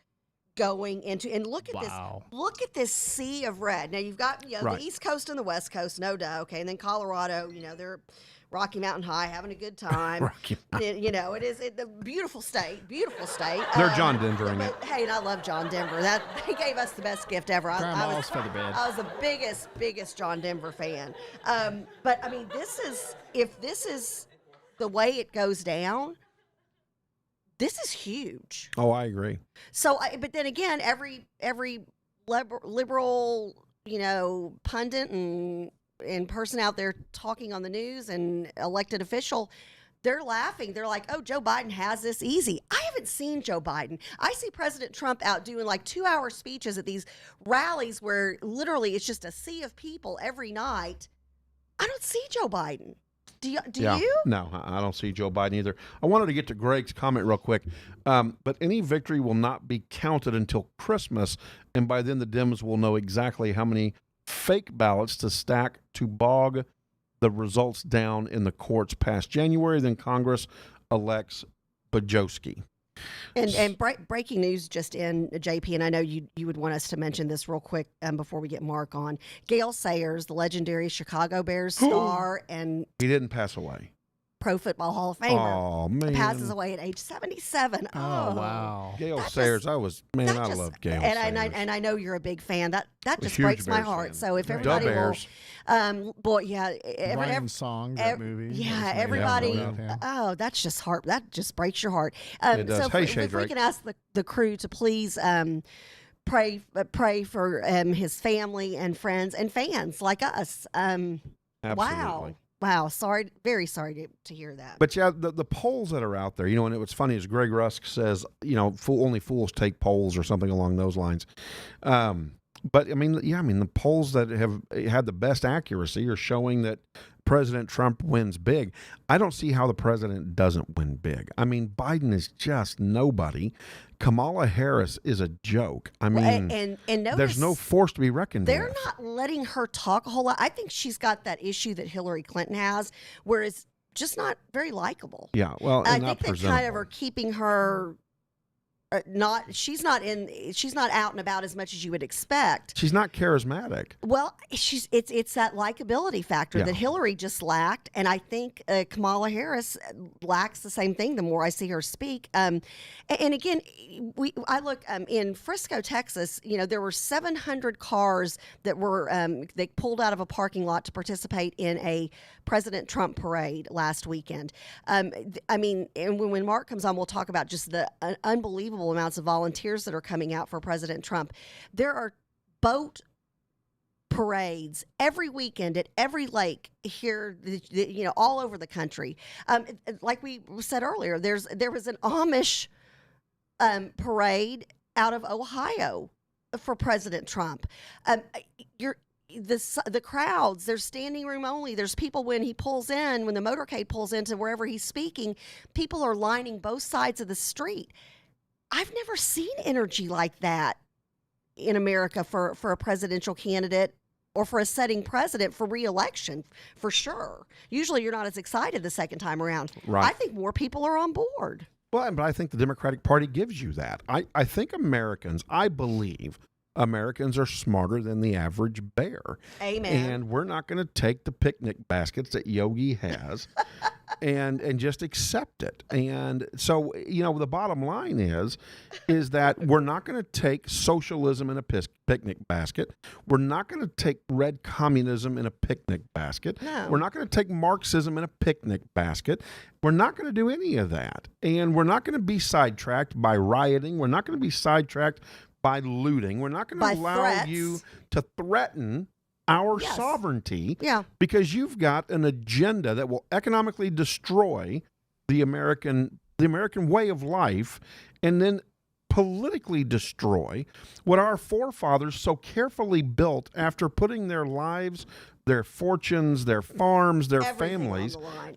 Speaker 2: going into. And look at
Speaker 1: Wow.
Speaker 2: this. Look at this sea of red. Now you've got
Speaker 3: Right.
Speaker 2: the East Coast and the West Coast, no duh. Okay, and then Colorado. They're Rocky Mountain High, having a good time.
Speaker 3: Rocky
Speaker 2: It is a beautiful state. Beautiful state.
Speaker 3: They're John Denvering it.
Speaker 2: Hey, and I love John Denver. He gave us the best gift ever.
Speaker 1: Grandma's featherbed.
Speaker 2: I was the biggest John Denver fan. But I mean, if this is the way it goes down, this is huge.
Speaker 3: Oh, I agree.
Speaker 2: So, but then again, every liberal, pundit and person out there talking on the news and elected official, they're laughing. They're like, oh, Joe Biden has this easy. I haven't seen Joe Biden. I see President Trump out doing like 2-hour speeches at these rallies where literally it's just a sea of people every night I don't see Joe Biden. Do
Speaker 3: Yeah.
Speaker 2: you?
Speaker 3: No, I don't see Joe Biden either. I wanted to get to Greg's comment real quick. But any victory will not be counted until Christmas, and by then the Dems will know exactly how many fake ballots to stack to bog the results down in the courts past January. Then Congress elects Bajowski.
Speaker 2: And breaking news just in, JP, and I know you would want us to mention this real quick before we get Mark on. Gale Sayers, the legendary Chicago Bears star and
Speaker 3: He didn't pass away.
Speaker 2: Pro Football Hall of Famer,
Speaker 3: Oh, man.
Speaker 2: passes away at age 77.
Speaker 1: Oh, wow.
Speaker 3: Gail Sayers, I love Gail Sayers.
Speaker 2: And I know you're a big fan. That just
Speaker 3: huge
Speaker 2: breaks my
Speaker 3: Bears
Speaker 2: heart.
Speaker 3: fan.
Speaker 2: So if
Speaker 3: The
Speaker 2: everybody
Speaker 3: Bears.
Speaker 2: will, boy, yeah,
Speaker 1: Ryan Song, that movie.
Speaker 2: Yeah,
Speaker 1: That was made
Speaker 2: everybody.
Speaker 1: about him.
Speaker 2: Oh, that's just heart. That just breaks your heart.
Speaker 3: It does.
Speaker 2: So
Speaker 3: Hey,
Speaker 2: if
Speaker 3: Shay
Speaker 2: we
Speaker 3: Drake.
Speaker 2: can ask the crew to please pray for his family and friends and fans like us.
Speaker 3: Absolutely.
Speaker 2: Wow. Sorry, very sorry to hear that.
Speaker 3: But yeah, the polls that are out there, and what's funny is Greg Rusk says, only fools take polls or something along those lines. But the polls that have had the best accuracy are showing that President Trump wins big. I don't see how the president doesn't win big. I mean, Biden is just nobody. Kamala Harris is a joke. I mean,
Speaker 2: and notice,
Speaker 3: there's no force to be reckoned
Speaker 2: they're
Speaker 3: with.
Speaker 2: not letting her talk a whole lot. I think she's got that issue that Hillary Clinton has, where it's just not very likable.
Speaker 3: Yeah, well, and
Speaker 2: I
Speaker 3: not
Speaker 2: think they kind
Speaker 3: presentable.
Speaker 2: of are keeping her she's not out and about as much as you would expect.
Speaker 3: She's not charismatic.
Speaker 2: Well, it's that likability factor
Speaker 3: Yeah.
Speaker 2: that Hillary just lacked, and I think Kamala Harris lacks the same thing. The more I see her speak, and again, I look in Frisco, Texas. There were 700 cars that were they pulled out of a parking lot to participate in a President Trump parade last weekend. I mean, and when Mark comes on, we'll talk about just the unbelievable amounts of volunteers that are coming out for President Trump. There are boat parades every weekend at every lake here, all over the country. Like we said earlier, there was an Amish parade out of Ohio for President Trump. The crowds, there's standing room only. There's people when the motorcade pulls into wherever he's speaking, people are lining both sides of the street. I've never seen energy like that in America for a presidential candidate or for a sitting president for re-election, for sure. Usually you're not as excited the second time around.
Speaker 3: Right.
Speaker 2: I think more people are on board.
Speaker 3: Well, but I think the Democratic Party gives you that. I think I believe Americans are smarter than the average bear.
Speaker 2: Amen.
Speaker 3: And we're not going to take the picnic baskets that Yogi has and just accept it. And so, the bottom line is that we're not going to take socialism in a picnic basket. We're not going to take red communism in a picnic basket.
Speaker 2: No.
Speaker 3: We're not going to take Marxism in a picnic basket. We're not going to do any of that. And we're not going to be sidetracked by rioting. We're not going to be sidetracked by looting. We're not going to allow
Speaker 2: threats.
Speaker 3: you to threaten our sovereignty because you've got an agenda that will economically destroy the American way of life and then politically destroy what our forefathers so carefully built after putting their lives, their fortunes, their farms, their families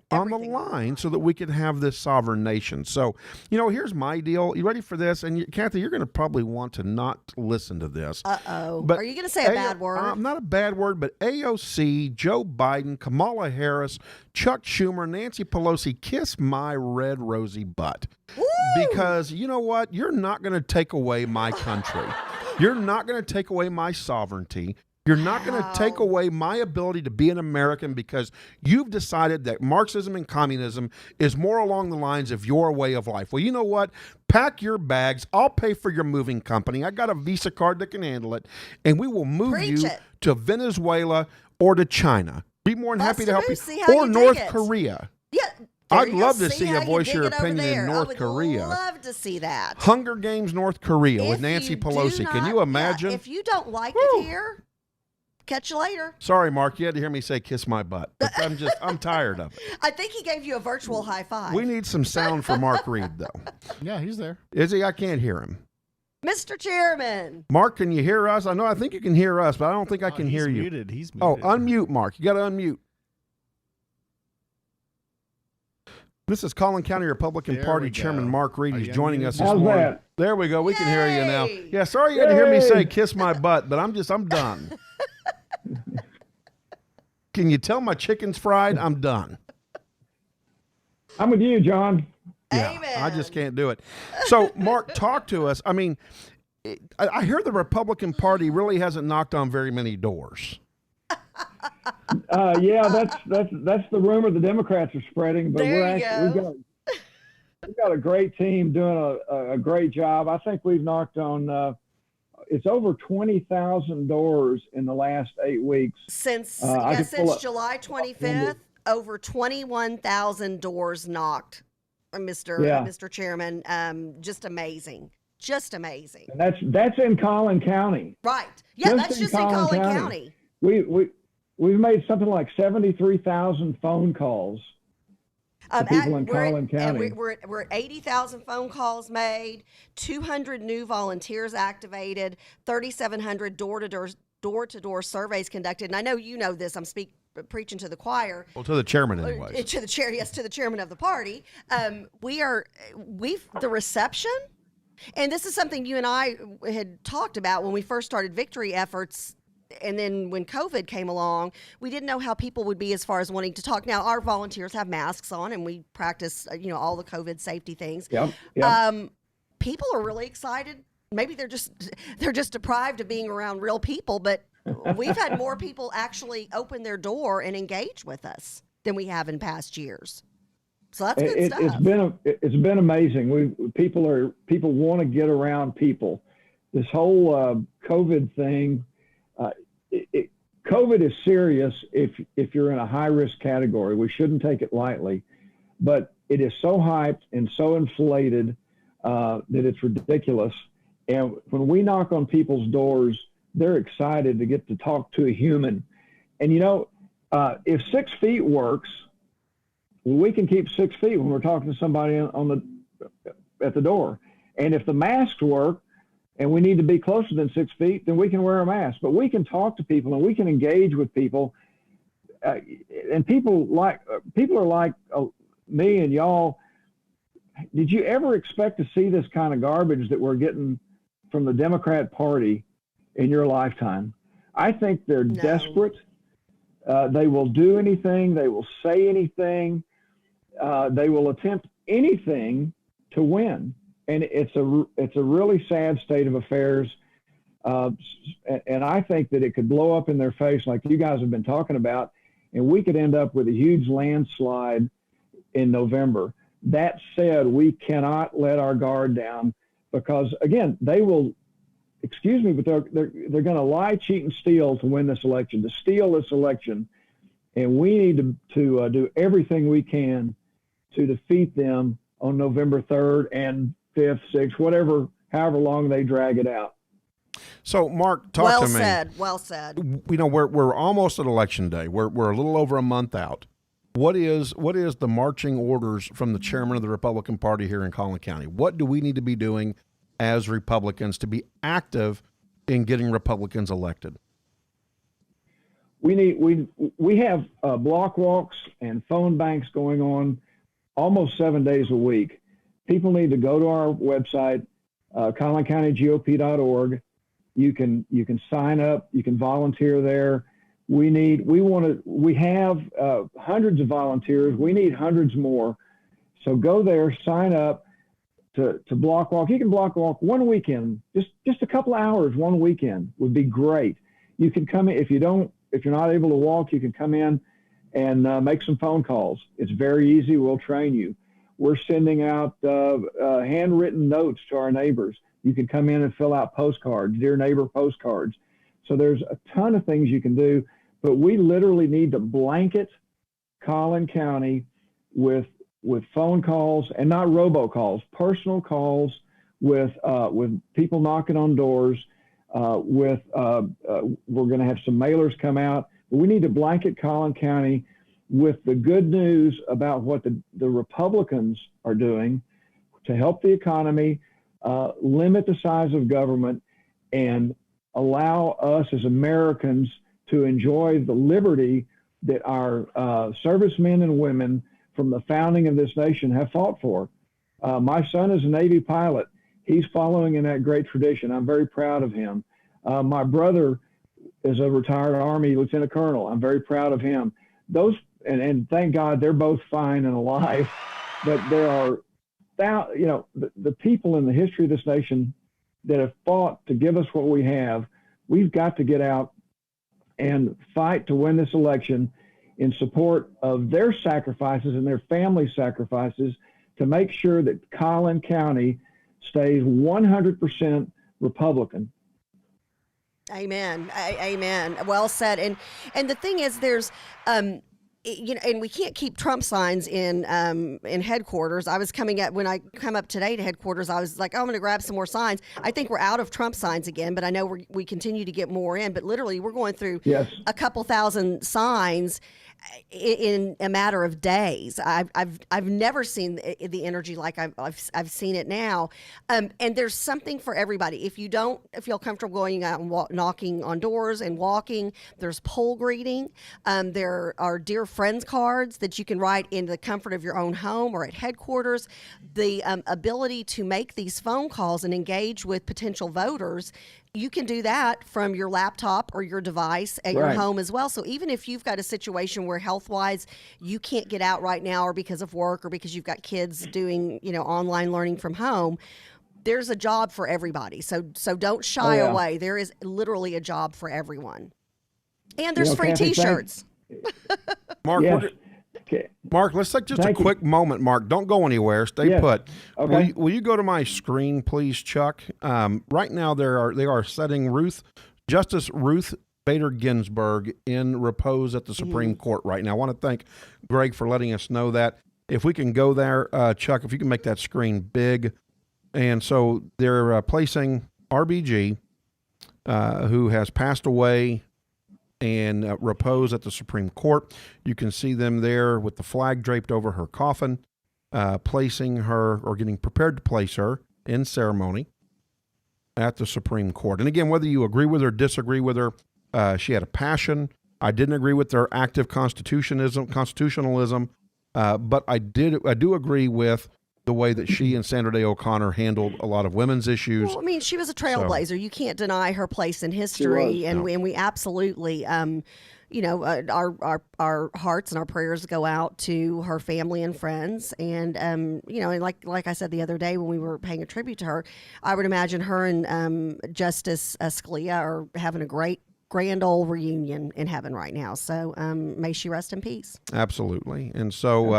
Speaker 3: on the line so that we could have this sovereign nation. So, here's my deal. You ready for this? And Kathy, you're going to probably want to not listen to this.
Speaker 2: Uh-oh.
Speaker 3: But
Speaker 2: Are you going to say a bad word?
Speaker 3: Not a bad word, but AOC, Joe Biden, Kamala Harris, Chuck Schumer, Nancy Pelosi, kiss my red rosy butt.
Speaker 2: Woo!
Speaker 3: Because you know what? You're not going to take away my country. You're not going to take away my sovereignty. You're not going to take away my ability to be an American because you've decided that Marxism and communism is more along the lines of your way of life. Well, you know what? Pack your bags. I'll pay for your moving company. I got a Visa card that can handle it, and we will move you to Venezuela or to China. Be more than happy to help you. Or North Korea.
Speaker 2: Yeah.
Speaker 3: I'd love to see you voice your opinion in North Korea.
Speaker 2: I would love to see that.
Speaker 3: Hunger Games, North Korea with Nancy Pelosi. Can you imagine?
Speaker 2: If you don't like it here, catch you later.
Speaker 3: Sorry, Mark. You had to hear me say kiss my butt. But I'm tired of it.
Speaker 2: I think he gave you a virtual high five.
Speaker 3: We need some sound for Mark Reed, though.
Speaker 1: Yeah, he's there.
Speaker 3: Is he? I can't hear him.
Speaker 2: Mr. Chairman.
Speaker 3: Mark, can you hear us? I think you can hear us, but I don't think I can hear you.
Speaker 1: He's muted.
Speaker 3: Oh, unmute, Mark. You got to unmute. This is Collin County Republican
Speaker 1: There
Speaker 3: Party
Speaker 1: we go.
Speaker 3: Chairman Mark Reed.
Speaker 1: Are
Speaker 3: He's
Speaker 1: you
Speaker 3: joining
Speaker 1: unmuted?
Speaker 3: us this
Speaker 4: How's
Speaker 3: morning.
Speaker 4: that?
Speaker 3: There we go. We can hear you now. Yeah, sorry you had to hear me say kiss my butt, but I'm done. Can you tell my chicken's fried? I'm done.
Speaker 4: I'm with you, John.
Speaker 3: Yeah,
Speaker 2: Amen.
Speaker 3: I just can't do it. So, Mark, talk to us. I mean, I hear the Republican Party really hasn't knocked on very many doors.
Speaker 4: Yeah, that's the rumor the Democrats are spreading. But we've got a great team doing a great job. I think we've knocked on it's over 20,000 doors in the last 8 weeks.
Speaker 2: Since
Speaker 4: since
Speaker 2: July 25th, over 21,000 doors knocked, Mr. Chairman. Just amazing. Just amazing.
Speaker 4: And that's in Collin County.
Speaker 2: Right. Yeah, that's just in Collin County.
Speaker 4: We've made something like 73,000 phone calls to people in Collin County.
Speaker 2: We're at 80,000 phone calls made, 200 new volunteers activated, 3,700 door-to-door surveys conducted. And I know you know this. I'm preaching to the choir.
Speaker 3: Well, to the chairman, anyways.
Speaker 2: To the chairman of the party. The reception, and this is something you and I had talked about when we first started victory efforts. And then when COVID came along, we didn't know how people would be as far as wanting to talk. Now, our volunteers have masks on and we practice, all the COVID safety things.
Speaker 4: Yep.
Speaker 2: People are really excited. Maybe they're just deprived of being around real people, but we've had more people actually open their door and engage with us than we have in past years. So that's good stuff.
Speaker 4: It's been amazing. People want to get around people. This whole COVID thing. COVID is serious if you're in a high risk category. We shouldn't take it lightly, but it is so hyped and so inflated that it's ridiculous. And when we knock on people's doors, they're excited to get to talk to a human. And if 6 feet works, we can keep 6 feet when we're talking to somebody at the door. And if the masks work, and we need to be closer than 6 feet, then we can wear a mask. But we can talk to people and we can engage with people. And people are like me and y'all. Did you ever expect to see this kind of garbage that we're getting from the Democrat Party in your lifetime? I think they're desperate. They will do anything. They will say anything. They will attempt anything to win. And it's a really sad state of affairs. And I think that it could blow up in their face like you guys have been talking about, and we could end up with a huge landslide in November. That said, we cannot let our guard down because, again, they will, but they're going to lie, cheat, and steal to win this election, to steal this election. And we need to do everything we can to defeat them on November 3rd and 5th, 6th, however long they drag it out.
Speaker 3: So, Mark, talk to me.
Speaker 2: Well said.
Speaker 3: We're almost at election day. We're a little over a month out. What is the marching orders from the chairman of the Republican Party here in Collin County? What do we need to be doing as Republicans to be active in getting Republicans elected?
Speaker 4: We have block walks and phone banks going on almost 7 days a week. People need to go to our website, CollinCountyGOP.org. You can sign up. You can volunteer there. We have hundreds of volunteers. We need hundreds more. So go there, sign up to block walk. You can block walk one weekend, just a couple of hours one weekend would be great. You can come in if you're not able to walk. You can come in and make some phone calls. It's very easy. We'll train you. We're sending out handwritten notes to our neighbors. You can come in and fill out postcards, Dear Neighbor postcards. So there's a ton of things you can do, but we literally need to blanket Collin County with phone calls and not robocalls, personal calls with people knocking on doors. We're going to have some mailers come out. But we need to blanket Collin County with the good news about what the Republicans are doing to help the economy, limit the size of government, and allow us as Americans to enjoy the liberty that our servicemen and women from the founding of this nation have fought for. My son is a Navy pilot. He's following in that great tradition. I'm very proud of him. My brother is a retired Army lieutenant colonel. I'm very proud of him. Those, and thank God they're both fine and alive. But there are, the people in the history of this nation that have fought to give us what we have. We've got to get out and fight to win this election in support of their sacrifices and their family sacrifices to make sure that Collin County stays 100% Republican.
Speaker 2: Amen. Amen. Well said. And the thing is, there's, and we can't keep Trump signs in headquarters. I was when I come up today to headquarters, I was like, oh, I'm going to grab some more signs. I think we're out of Trump signs again, but I know we continue to get more in. But literally, we're going through a couple thousand signs in a matter of days. I've never seen the energy like I've seen it now, and there's something for everybody. If you don't feel comfortable going out and knocking on doors and walking, there's poll greeting. There are dear friends cards that you can write in the comfort of your own home or at headquarters. The ability to make these phone calls and engage with potential voters, you can do that from your laptop or your device at your home as well. So even if you've got a situation where health-wise you can't get out right now, or because of work, or because you've got kids doing, online learning from home, there's a job for everybody. So don't shy away. There is literally a job for everyone. And there's free
Speaker 4: Kathy,
Speaker 2: T-shirts.
Speaker 3: Mark, Mark, let's take just a quick moment. Mark, don't go anywhere. Stay put.
Speaker 4: Okay.
Speaker 3: Will you go to my screen, please, Chuck? Right now, they are setting Justice Ruth Bader Ginsburg in repose at the Supreme Court right now. I want to thank Greg for letting us know that. If we can go there, Chuck, if you can make that screen big. And so they're placing RBG, who has passed away, and repose at the Supreme Court. You can see them there with the flag draped over her coffin, placing her, or getting prepared to place her in ceremony at the Supreme Court. And again, whether you agree with her, disagree with her, she had a passion. I didn't agree with their active constitutionalism, but I do agree with the way that she and Sandra Day O'Connor handled a lot of women's issues.
Speaker 2: Well, I mean, she was a trailblazer. You can't deny her place in history, and we absolutely, our hearts and our prayers go out to her family and friends, and and like I said the other day when we were paying a tribute to her, I would imagine her and Justice Scalia are having a grand old reunion in heaven right now. So may she rest in peace.
Speaker 3: Absolutely. And so,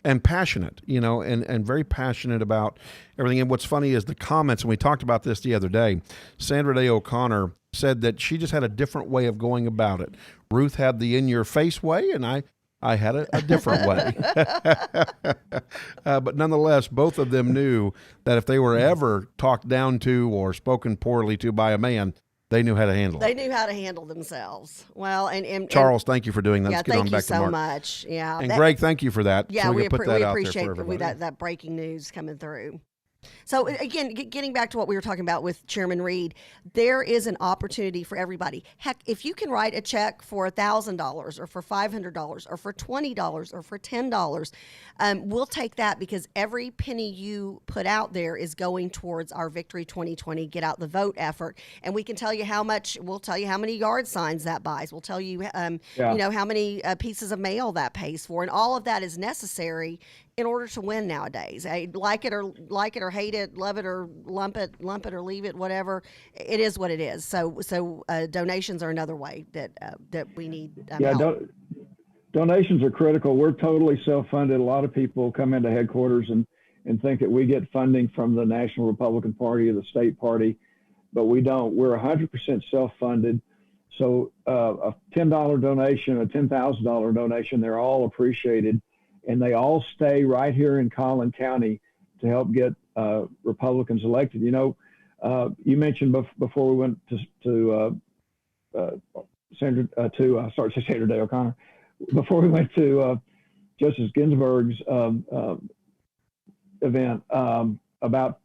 Speaker 3: and passionate, and very passionate about everything. And what's funny is the comments, and we talked about this the other day, Sandra Day O'Connor said that she just had a different way of going about it. Ruth had the in-your-face way, and I had a different way. But nonetheless, both of them knew that if they were ever talked down to or spoken poorly to by a man, they knew how to handle it.
Speaker 2: They knew how to handle themselves. Well, and
Speaker 3: Charles, thank you for doing that.
Speaker 2: Yeah,
Speaker 3: Let's get on back to Mark.
Speaker 2: Thank you so much. Yeah,
Speaker 3: and Greg, thank you for that.
Speaker 2: Yeah,
Speaker 3: so
Speaker 2: we
Speaker 3: appreciate
Speaker 2: that breaking news coming through. So again, getting back to what we were talking about with Chairman Reed, there is an opportunity for everybody. Heck, if you can write a check for $1,000 or for $500 or for $20 or for $10, we'll take that, because every penny you put out there is going towards our Victory 2020 Get Out the Vote effort. And we can tell you how much. We'll tell you how many yard signs that buys. We'll tell you, how many pieces of mail that pays for, and all of that is necessary in order to win nowadays. Like it or hate it, love it or lump it or leave it, whatever. It is what it is. So donations are another way that we need help.
Speaker 4: Donations are critical. We're totally self-funded. A lot of people come into headquarters and think that we get funding from the National Republican Party or the state party, but we don't. We're 100% self-funded. So a $10 donation, a $10,000 donation, they're all appreciated. And they all stay right here in Collin County to help get Republicans elected. You mentioned before we went to Sandra Day O'Connor, before we went to Justice Ginsburg's event about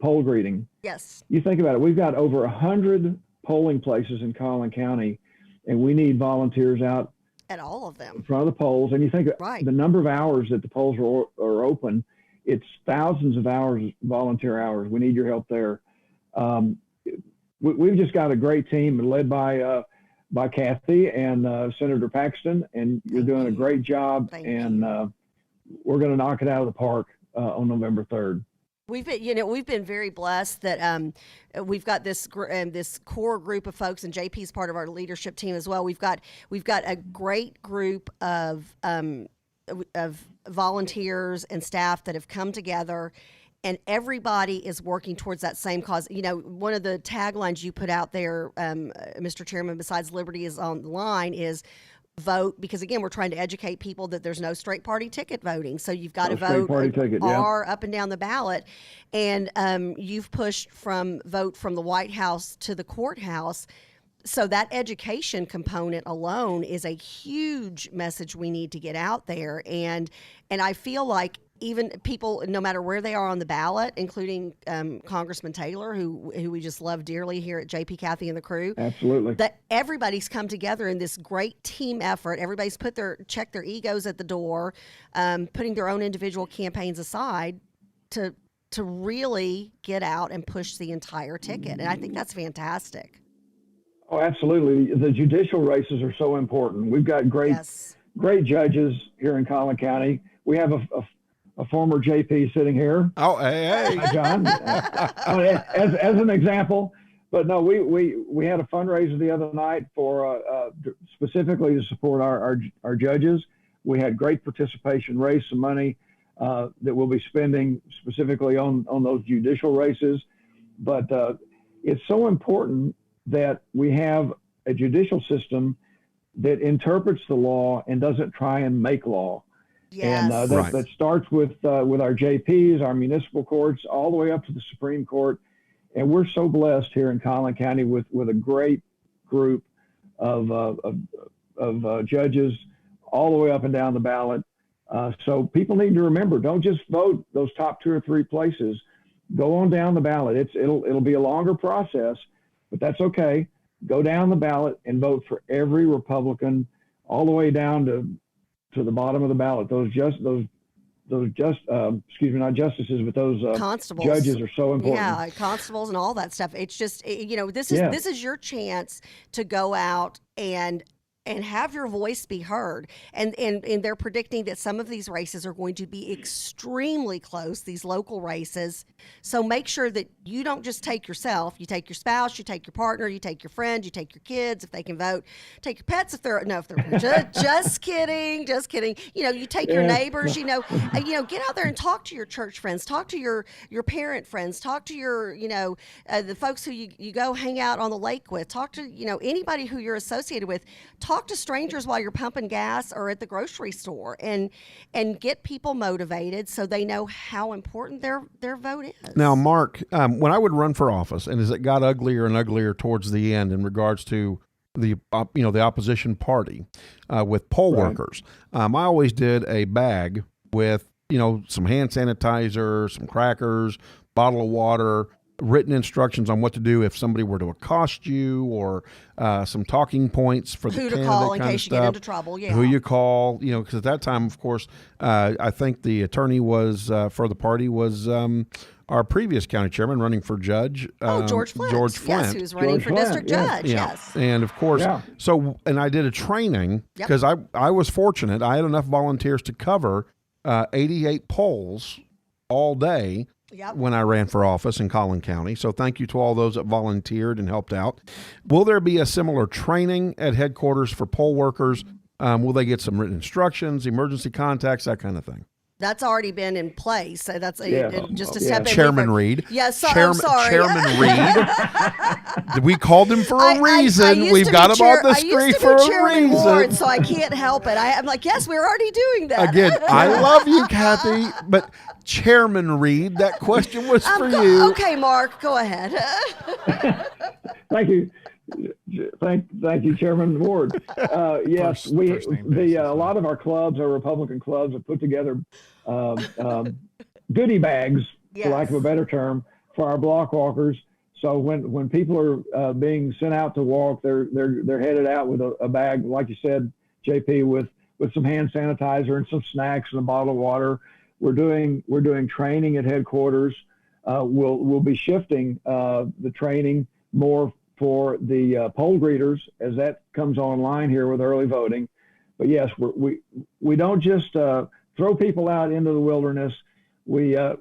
Speaker 4: poll greeting.
Speaker 2: Yes.
Speaker 4: You think about it. We've got over 100 polling places in Collin County, and we need volunteers out
Speaker 2: At all of them.
Speaker 4: In front of the polls. And you think
Speaker 2: Right.
Speaker 4: the number of hours that the polls are open, it's thousands of hours, volunteer hours. We need your help there. We've just got a great team led by Kathy and Senator Paxton, and you're doing a great job. We're going to knock it out of the park on November 3rd.
Speaker 2: We've been very blessed that we've got this core group of folks, and JP's part of our leadership team as well. We've got a great group of volunteers and staff that have come together, and everybody is working towards that same cause. One of the taglines you put out there, Mr. Chairman, besides liberty is on the line, is vote, because again, we're trying to educate people that there's no straight party ticket voting. So you've got to vote up and down the ballot. And you've pushed from vote from the White House to the courthouse. So that education component alone is a huge message we need to get out there. And I feel like even people, no matter where they are on the ballot, including Congressman Taylor, who we just love dearly here at JP, Kathy, and the crew.
Speaker 4: Absolutely.
Speaker 2: That everybody's come together in this great team effort. Everybody's checked their egos at the door, putting their own individual campaigns aside to really get out and push the entire ticket. And I think that's fantastic.
Speaker 4: Oh, absolutely. The judicial races are so important. We've got great judges here in Collin County. We have a former JP sitting here.
Speaker 3: Oh, hey.
Speaker 4: Hi, John. as an example, but no, we had a fundraiser the other night for specifically to support our judges. We had great participation, raised some money that we'll be spending specifically on those judicial races. But it's so important that we have a judicial system that interprets the law and doesn't try and make law.
Speaker 2: Yes.
Speaker 4: And that starts with our JPs, our municipal courts, all the way up to the Supreme Court. And we're so blessed here in Collin County with a great group of judges all the way up and down the ballot. So people need to remember, don't just vote those top 2 or 3 places. Go on down the ballot. It'll be a longer process, but that's okay. Go down the ballot and vote for every Republican all the way down to the bottom of the ballot. Those not justices, but those
Speaker 2: constables,
Speaker 4: judges are so important.
Speaker 2: Yeah, constables and all that stuff. It's just, this is your chance to go out and have your voice be heard. And they're predicting that some of these races are going to be extremely close, these local races. So make sure that you don't just take yourself. You take your spouse, you take your partner, you take your friend, you take your kids if they can vote. Take your pets if they're just kidding. You take your neighbors, get out there and talk to your church friends, talk to your parent friends, talk to your, the folks who you go hang out on the lake with, talk to, anybody who you're associated with. Talk to strangers while you're pumping gas or at the grocery store, and get people motivated so they know how important their vote is.
Speaker 3: Now, Mark, when I would run for office, and as it got uglier and uglier towards the end in regards to the opposition party with poll workers, I always did a bag with some hand sanitizer, some crackers, bottle of water, written instructions on what to do if somebody were to accost you, or some talking points for the candidate,
Speaker 2: who to call in case you get into trouble. Yeah,
Speaker 3: who you call, because at that time, of course, I think the attorney was for the party was our previous county chairman running for judge.
Speaker 2: George Flint. Yes, who's running for district judge. Yes.
Speaker 3: And of course, and I did a training because I was fortunate. I had enough volunteers to cover 88 polls all day. When I ran for office in Collin County. So thank you to all those that volunteered and helped out. Will there be a similar training at headquarters for poll workers? Will they get some written instructions, emergency contacts, that kind of thing?
Speaker 2: That's already been in place. So that's just a step in.
Speaker 3: Chairman Reed.
Speaker 2: Yes, I'm sorry.
Speaker 3: Chairman Reed. We called him for a reason. We've got him on the screen for a reason.
Speaker 2: Ward, so I can't help it. I'm like, yes, we're already doing that.
Speaker 3: Again, I love you, Kathy, but Chairman Reed, that question was for you.
Speaker 2: Okay, Mark, go ahead.
Speaker 4: Thank you. Thank you, Chairman Ward. Yes, a lot of our clubs, our Republican clubs, have put together goodie bags, for lack of a better term, for our block walkers. So when people are being sent out to walk, they're headed out with a bag, like you said, JP, with some hand sanitizer and some snacks and a bottle of water. We're doing training at headquarters. We'll be shifting the training more for the poll greeters as that comes online here with early voting. But yes, we don't just throw people out into the wilderness. We have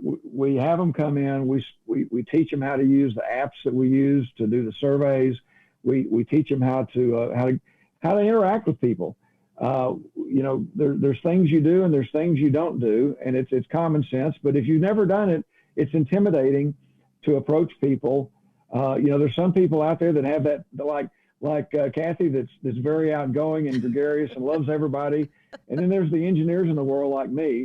Speaker 4: them come in. We teach them how to use the apps that we use to do the surveys. We teach them how to interact with people. There's things you do and there's things you don't do, and it's common sense. But if you've never done it, it's intimidating to approach people. There's some people out there that have that, like Kathy, that's very outgoing and gregarious and loves everybody. And then there's the engineers in the world like me.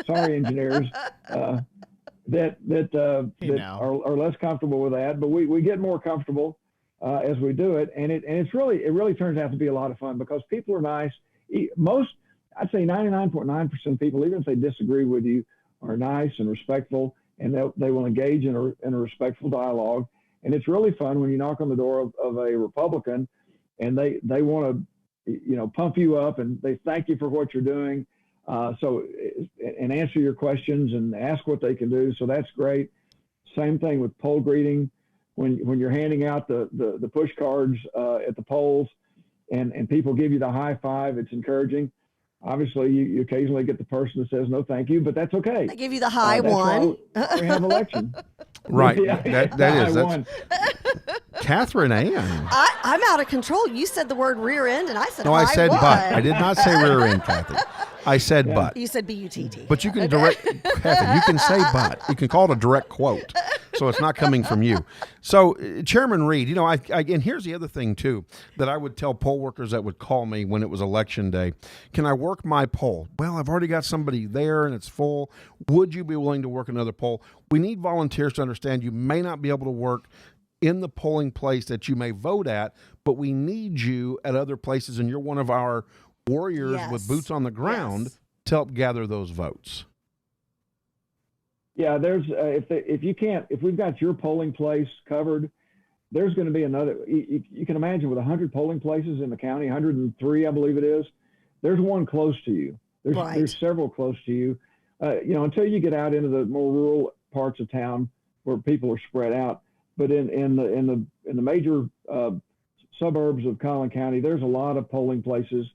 Speaker 4: Sorry, engineers, that are less comfortable with that. But we get more comfortable as we do it, and it really turns out to be a lot of fun because people are nice. I'd say 99.9% of people, even if they disagree with you, are nice and respectful, and they will engage in a respectful dialogue. And it's really fun when you knock on the door of a Republican, and they want to, pump you up, and they thank you for what you're doing. And answer your questions and ask what they can do. So that's great. Same thing with poll greeting. When you're handing out the push cards at the polls and people give you the high five, it's encouraging. Obviously, you occasionally get the person that says no, thank you, but that's okay.
Speaker 2: I give you the high one.
Speaker 4: We have election.
Speaker 3: Right.
Speaker 4: Yeah,
Speaker 3: That's Catherine Ann.
Speaker 2: I'm out of control. You said the word rear end, and I said
Speaker 3: No, I said but. I did not say rear end, Kathy. I said but.
Speaker 2: You said B-U-T-T.
Speaker 3: But you can Kathy, you can say but. You can call it a direct quote. So it's not coming from you. So Chairman Reed, and here's the other thing too, that I would tell poll workers that would call me when it was election day. Can I work my poll? Well, I've already got somebody there and it's full. Would you be willing to work another poll? We need volunteers to understand you may not be able to work in the polling place that you may vote at, but we need you at other places, and you're one of our warriors with boots on the ground to help gather those votes.
Speaker 4: Yeah, there's if we've got your polling place covered, there's going to be another. You can imagine with 100 polling places in the county, 103, I believe it is. There's one close to you. There's several close to you. Until you get out into the more rural parts of town where people are spread out. But in the major suburbs of Collin County, there's a lot of polling places,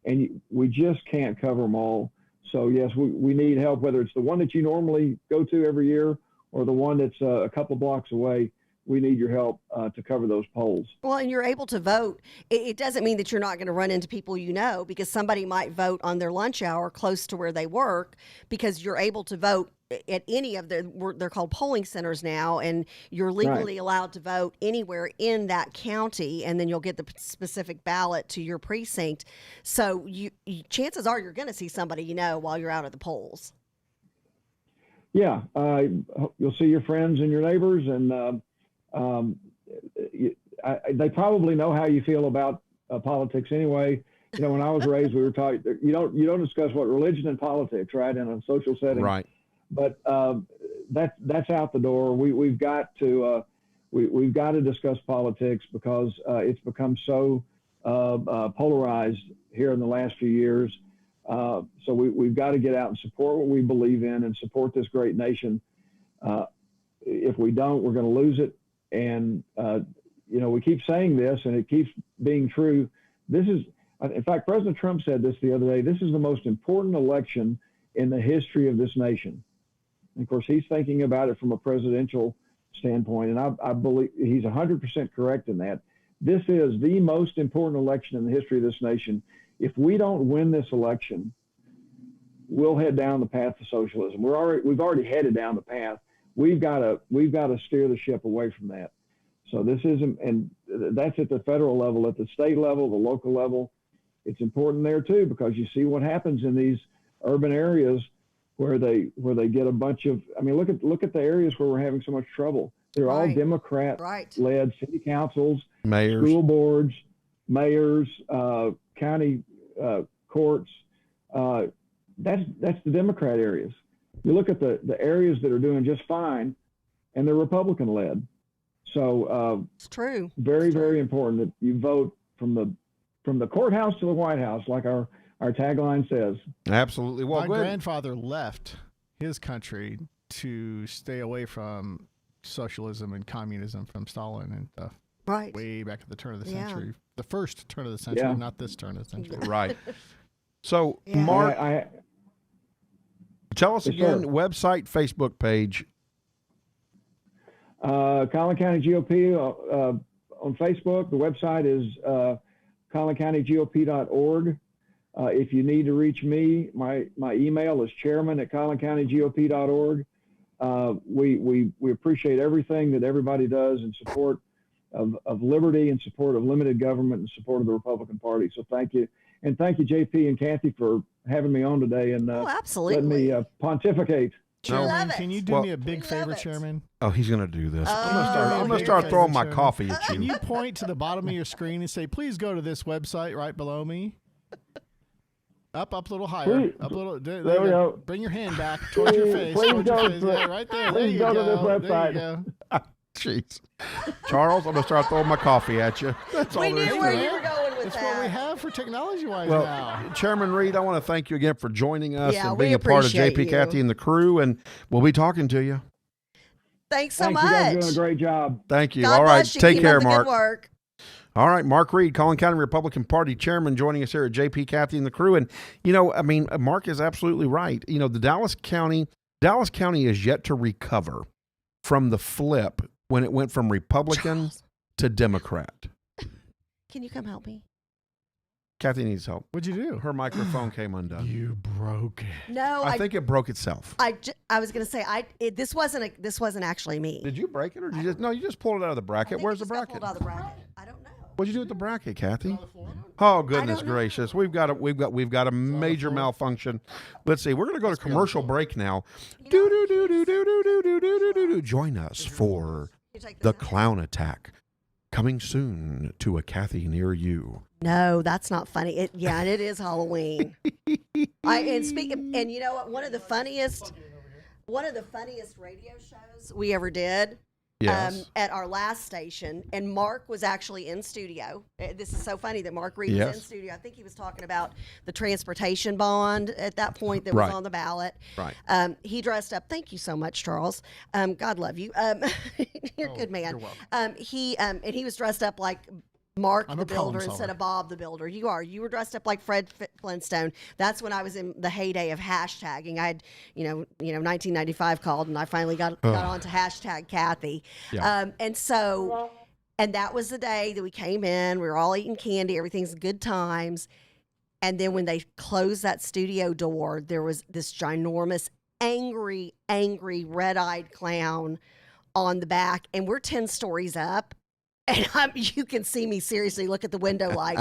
Speaker 4: and we just can't cover them all. So yes, we need help, whether it's the one that you normally go to every year or the one that's a couple blocks away. We need your help to cover those polls.
Speaker 2: Well, and you're able to vote. It doesn't mean that you're not going to run into people because somebody might vote on their lunch hour close to where they work, because you're able to vote at any of they're called polling centers now, and you're legally allowed to vote anywhere in that county, and then you'll get the specific ballot to your precinct. So chances are you're going to see somebody while you're out at the polls.
Speaker 4: Yeah, you'll see your friends and your neighbors, and they probably know how you feel about politics anyway. When I was raised, we were taught you don't discuss what religion and politics, right, in a social setting.
Speaker 3: Right.
Speaker 4: But that's out the door. We've got to discuss politics because it's become so polarized here in the last few years. So we've got to get out and support what we believe in and support this great nation. If we don't, we're going to lose it. And we keep saying this, and it keeps being true. In fact, President Trump said this the other day. This is the most important election in the history of this nation. And of course, he's thinking about it from a presidential standpoint, and I believe he's 100% correct in that. This is the most important election in the history of this nation. If we don't win this election, we'll head down the path to socialism. We've already headed down the path. We've got to steer the ship away from that. So this isn't, and that's at the federal level, at the state level, the local level. It's important there too, because you see what happens in these urban areas where they get a bunch of. I mean, look at the areas where we're having so much trouble. They're all Democrat-led city councils,
Speaker 3: mayors,
Speaker 4: school boards, mayors, county courts. That's the Democrat areas. You look at the areas that are doing just fine, and they're Republican-led. So
Speaker 2: it's true.
Speaker 4: Very important that you vote from the from the courthouse to the White House, like our tagline says.
Speaker 3: Absolutely. Well,
Speaker 1: my
Speaker 3: good.
Speaker 1: grandfather left his country to stay away from socialism and communism from Stalin and stuff.
Speaker 2: Right.
Speaker 1: Way back at the turn of the
Speaker 2: Yeah.
Speaker 1: century. The first turn of the century,
Speaker 4: Yeah.
Speaker 1: not this turn of the century.
Speaker 3: Right. So,
Speaker 2: Yeah.
Speaker 3: Mark, tell us
Speaker 4: Yes,
Speaker 3: again,
Speaker 4: sir.
Speaker 3: website, Facebook page.
Speaker 4: Collin County GOP on Facebook. The website is collincountygop.org. If you need to reach me, my email is chairman@collincountygop.org. We appreciate everything that everybody does in support of liberty, in support of limited government, in support of the Republican Party. So thank you. And thank you, JP and Kathy, for having me on today and
Speaker 2: absolutely.
Speaker 4: letting me pontificate.
Speaker 1: Chairman, can you do
Speaker 3: Well-
Speaker 1: me a big favor, Chairman?
Speaker 3: Oh, he's going to do this. I'm
Speaker 1: Oh,
Speaker 3: going to
Speaker 1: big
Speaker 3: start
Speaker 1: favor,
Speaker 3: throwing my
Speaker 1: Chairman.
Speaker 3: coffee at
Speaker 1: Can
Speaker 3: you.
Speaker 1: you point to the bottom of your screen and say, please go to this website right below me? Up a little higher.
Speaker 4: Please.
Speaker 1: Up a little.
Speaker 4: There we go.
Speaker 1: Bring your hand back towards your face.
Speaker 4: Please
Speaker 1: Towards your
Speaker 4: go
Speaker 1: face.
Speaker 4: to-
Speaker 1: Yeah, right there. There
Speaker 4: please
Speaker 1: you
Speaker 4: go
Speaker 1: go.
Speaker 4: to this
Speaker 1: There
Speaker 4: website.
Speaker 1: you go.
Speaker 3: Jeez. Charles, I'm going to start throwing my coffee at you. That's all
Speaker 2: We
Speaker 3: there is
Speaker 2: knew
Speaker 3: to
Speaker 2: where
Speaker 3: it.
Speaker 2: you were going with
Speaker 1: That's
Speaker 2: that.
Speaker 1: what we have for technology-wise
Speaker 3: Well,
Speaker 1: now.
Speaker 3: Chairman Reed, I want to thank you again for joining us
Speaker 2: Yeah,
Speaker 3: and
Speaker 2: we
Speaker 3: being a part of
Speaker 2: appreciate
Speaker 3: JP,
Speaker 2: you.
Speaker 3: Kathy, and the crew, and we'll be talking to you.
Speaker 2: Thanks so
Speaker 4: Thanks,
Speaker 2: much.
Speaker 4: you guys are doing a great job.
Speaker 3: Thank you.
Speaker 2: God
Speaker 3: All right,
Speaker 2: bless you.
Speaker 3: take
Speaker 2: Keep
Speaker 3: care,
Speaker 2: up the
Speaker 3: Mark.
Speaker 2: Good work.
Speaker 3: All right, Mark Reed, Collin County Republican Party Chairman, joining us here at JP, Kathy, and the crew. And, Mark is absolutely right. The Dallas County is yet to recover from the flip when it went from Republican to Democrat.
Speaker 2: Can you come help me?
Speaker 3: Kathy needs help.
Speaker 1: What'd you do?
Speaker 3: Her microphone came undone.
Speaker 1: You broke it.
Speaker 2: No,
Speaker 3: I think it broke itself.
Speaker 2: I was going to say this wasn't actually me.
Speaker 3: Did you break it, or did you just you just pulled it out of the bracket? Where's the bracket?
Speaker 2: Pulled out of the bracket. I don't know.
Speaker 3: What'd you do with the bracket, Kathy? Oh goodness gracious, we've got a major malfunction. Let's see. We're going to go to commercial break now. Join us for the clown attack, coming soon to a Kathy near you.
Speaker 2: No, that's not funny. And it is Halloween. And you know what? One of the funniest radio shows we ever did.
Speaker 3: Yes.
Speaker 2: At our last station, and Mark was actually in studio. This is so funny that Mark Reed was
Speaker 3: Yes.
Speaker 2: in studio. I think he was talking about the transportation bond at that point that was
Speaker 3: Right.
Speaker 2: on the ballot.
Speaker 3: Right.
Speaker 2: He dressed up. Thank you so much, Charles. God love you. You're a good man.
Speaker 1: you're welcome.
Speaker 2: He was dressed up like Mark
Speaker 1: I'm
Speaker 2: the
Speaker 1: a problem
Speaker 2: Builder
Speaker 1: solver.
Speaker 2: instead of Bob the Builder. You were dressed up like Fred Flintstone. That's when I was in the heyday of hashtagging. I had, 1995 called, and I finally got on to hashtag Kathy.
Speaker 3: Yeah.
Speaker 2: And that was the day that we came in. We were all eating candy. Everything's good times. And then when they closed that studio door, there was this ginormous, angry, red-eyed clown on the back. And we're 10 stories up. And you can see me seriously look at the window like,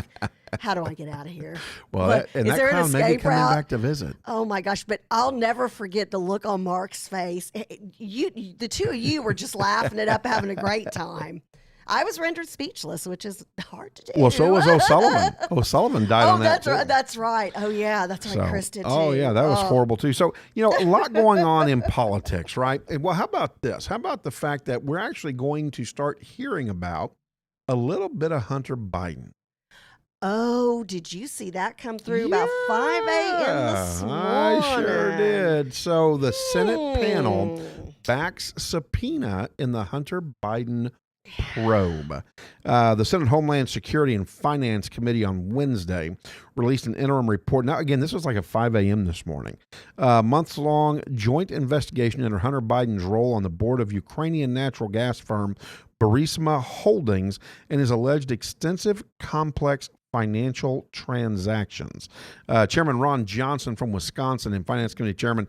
Speaker 2: how do I get out of here?
Speaker 3: Well,
Speaker 2: But
Speaker 3: that
Speaker 2: is there an
Speaker 3: clown may be
Speaker 2: escape
Speaker 3: coming
Speaker 2: route?
Speaker 3: back to visit.
Speaker 2: Oh my gosh! But I'll never forget the look on Mark's face. The two of you were just laughing it up, having a great time. I was rendered speechless, which is hard to do.
Speaker 3: Well, so was O'Sullivan. O'Sullivan died on that
Speaker 2: that's
Speaker 3: too.
Speaker 2: right. That's right. Oh yeah, that's right. Chris did too.
Speaker 3: Oh yeah, that was horrible too. So a lot going on in politics, right? And, well, how about this? How about the fact that we're actually going to start hearing about a little bit of Hunter Biden?
Speaker 2: Oh, did you see that come through about 5 a.m. this morning?
Speaker 3: I sure did. So the Senate panel backs subpoena in the Hunter Biden probe. The Senate Homeland Security and Finance Committee on Wednesday released an interim report. Now, again, this was like at 5 a.m. this morning. Months-long joint investigation into Hunter Biden's role on the board of Ukrainian natural gas firm Burisma Holdings and his alleged extensive, complex financial transactions. Chairman Ron Johnson from Wisconsin and Finance Committee Chairman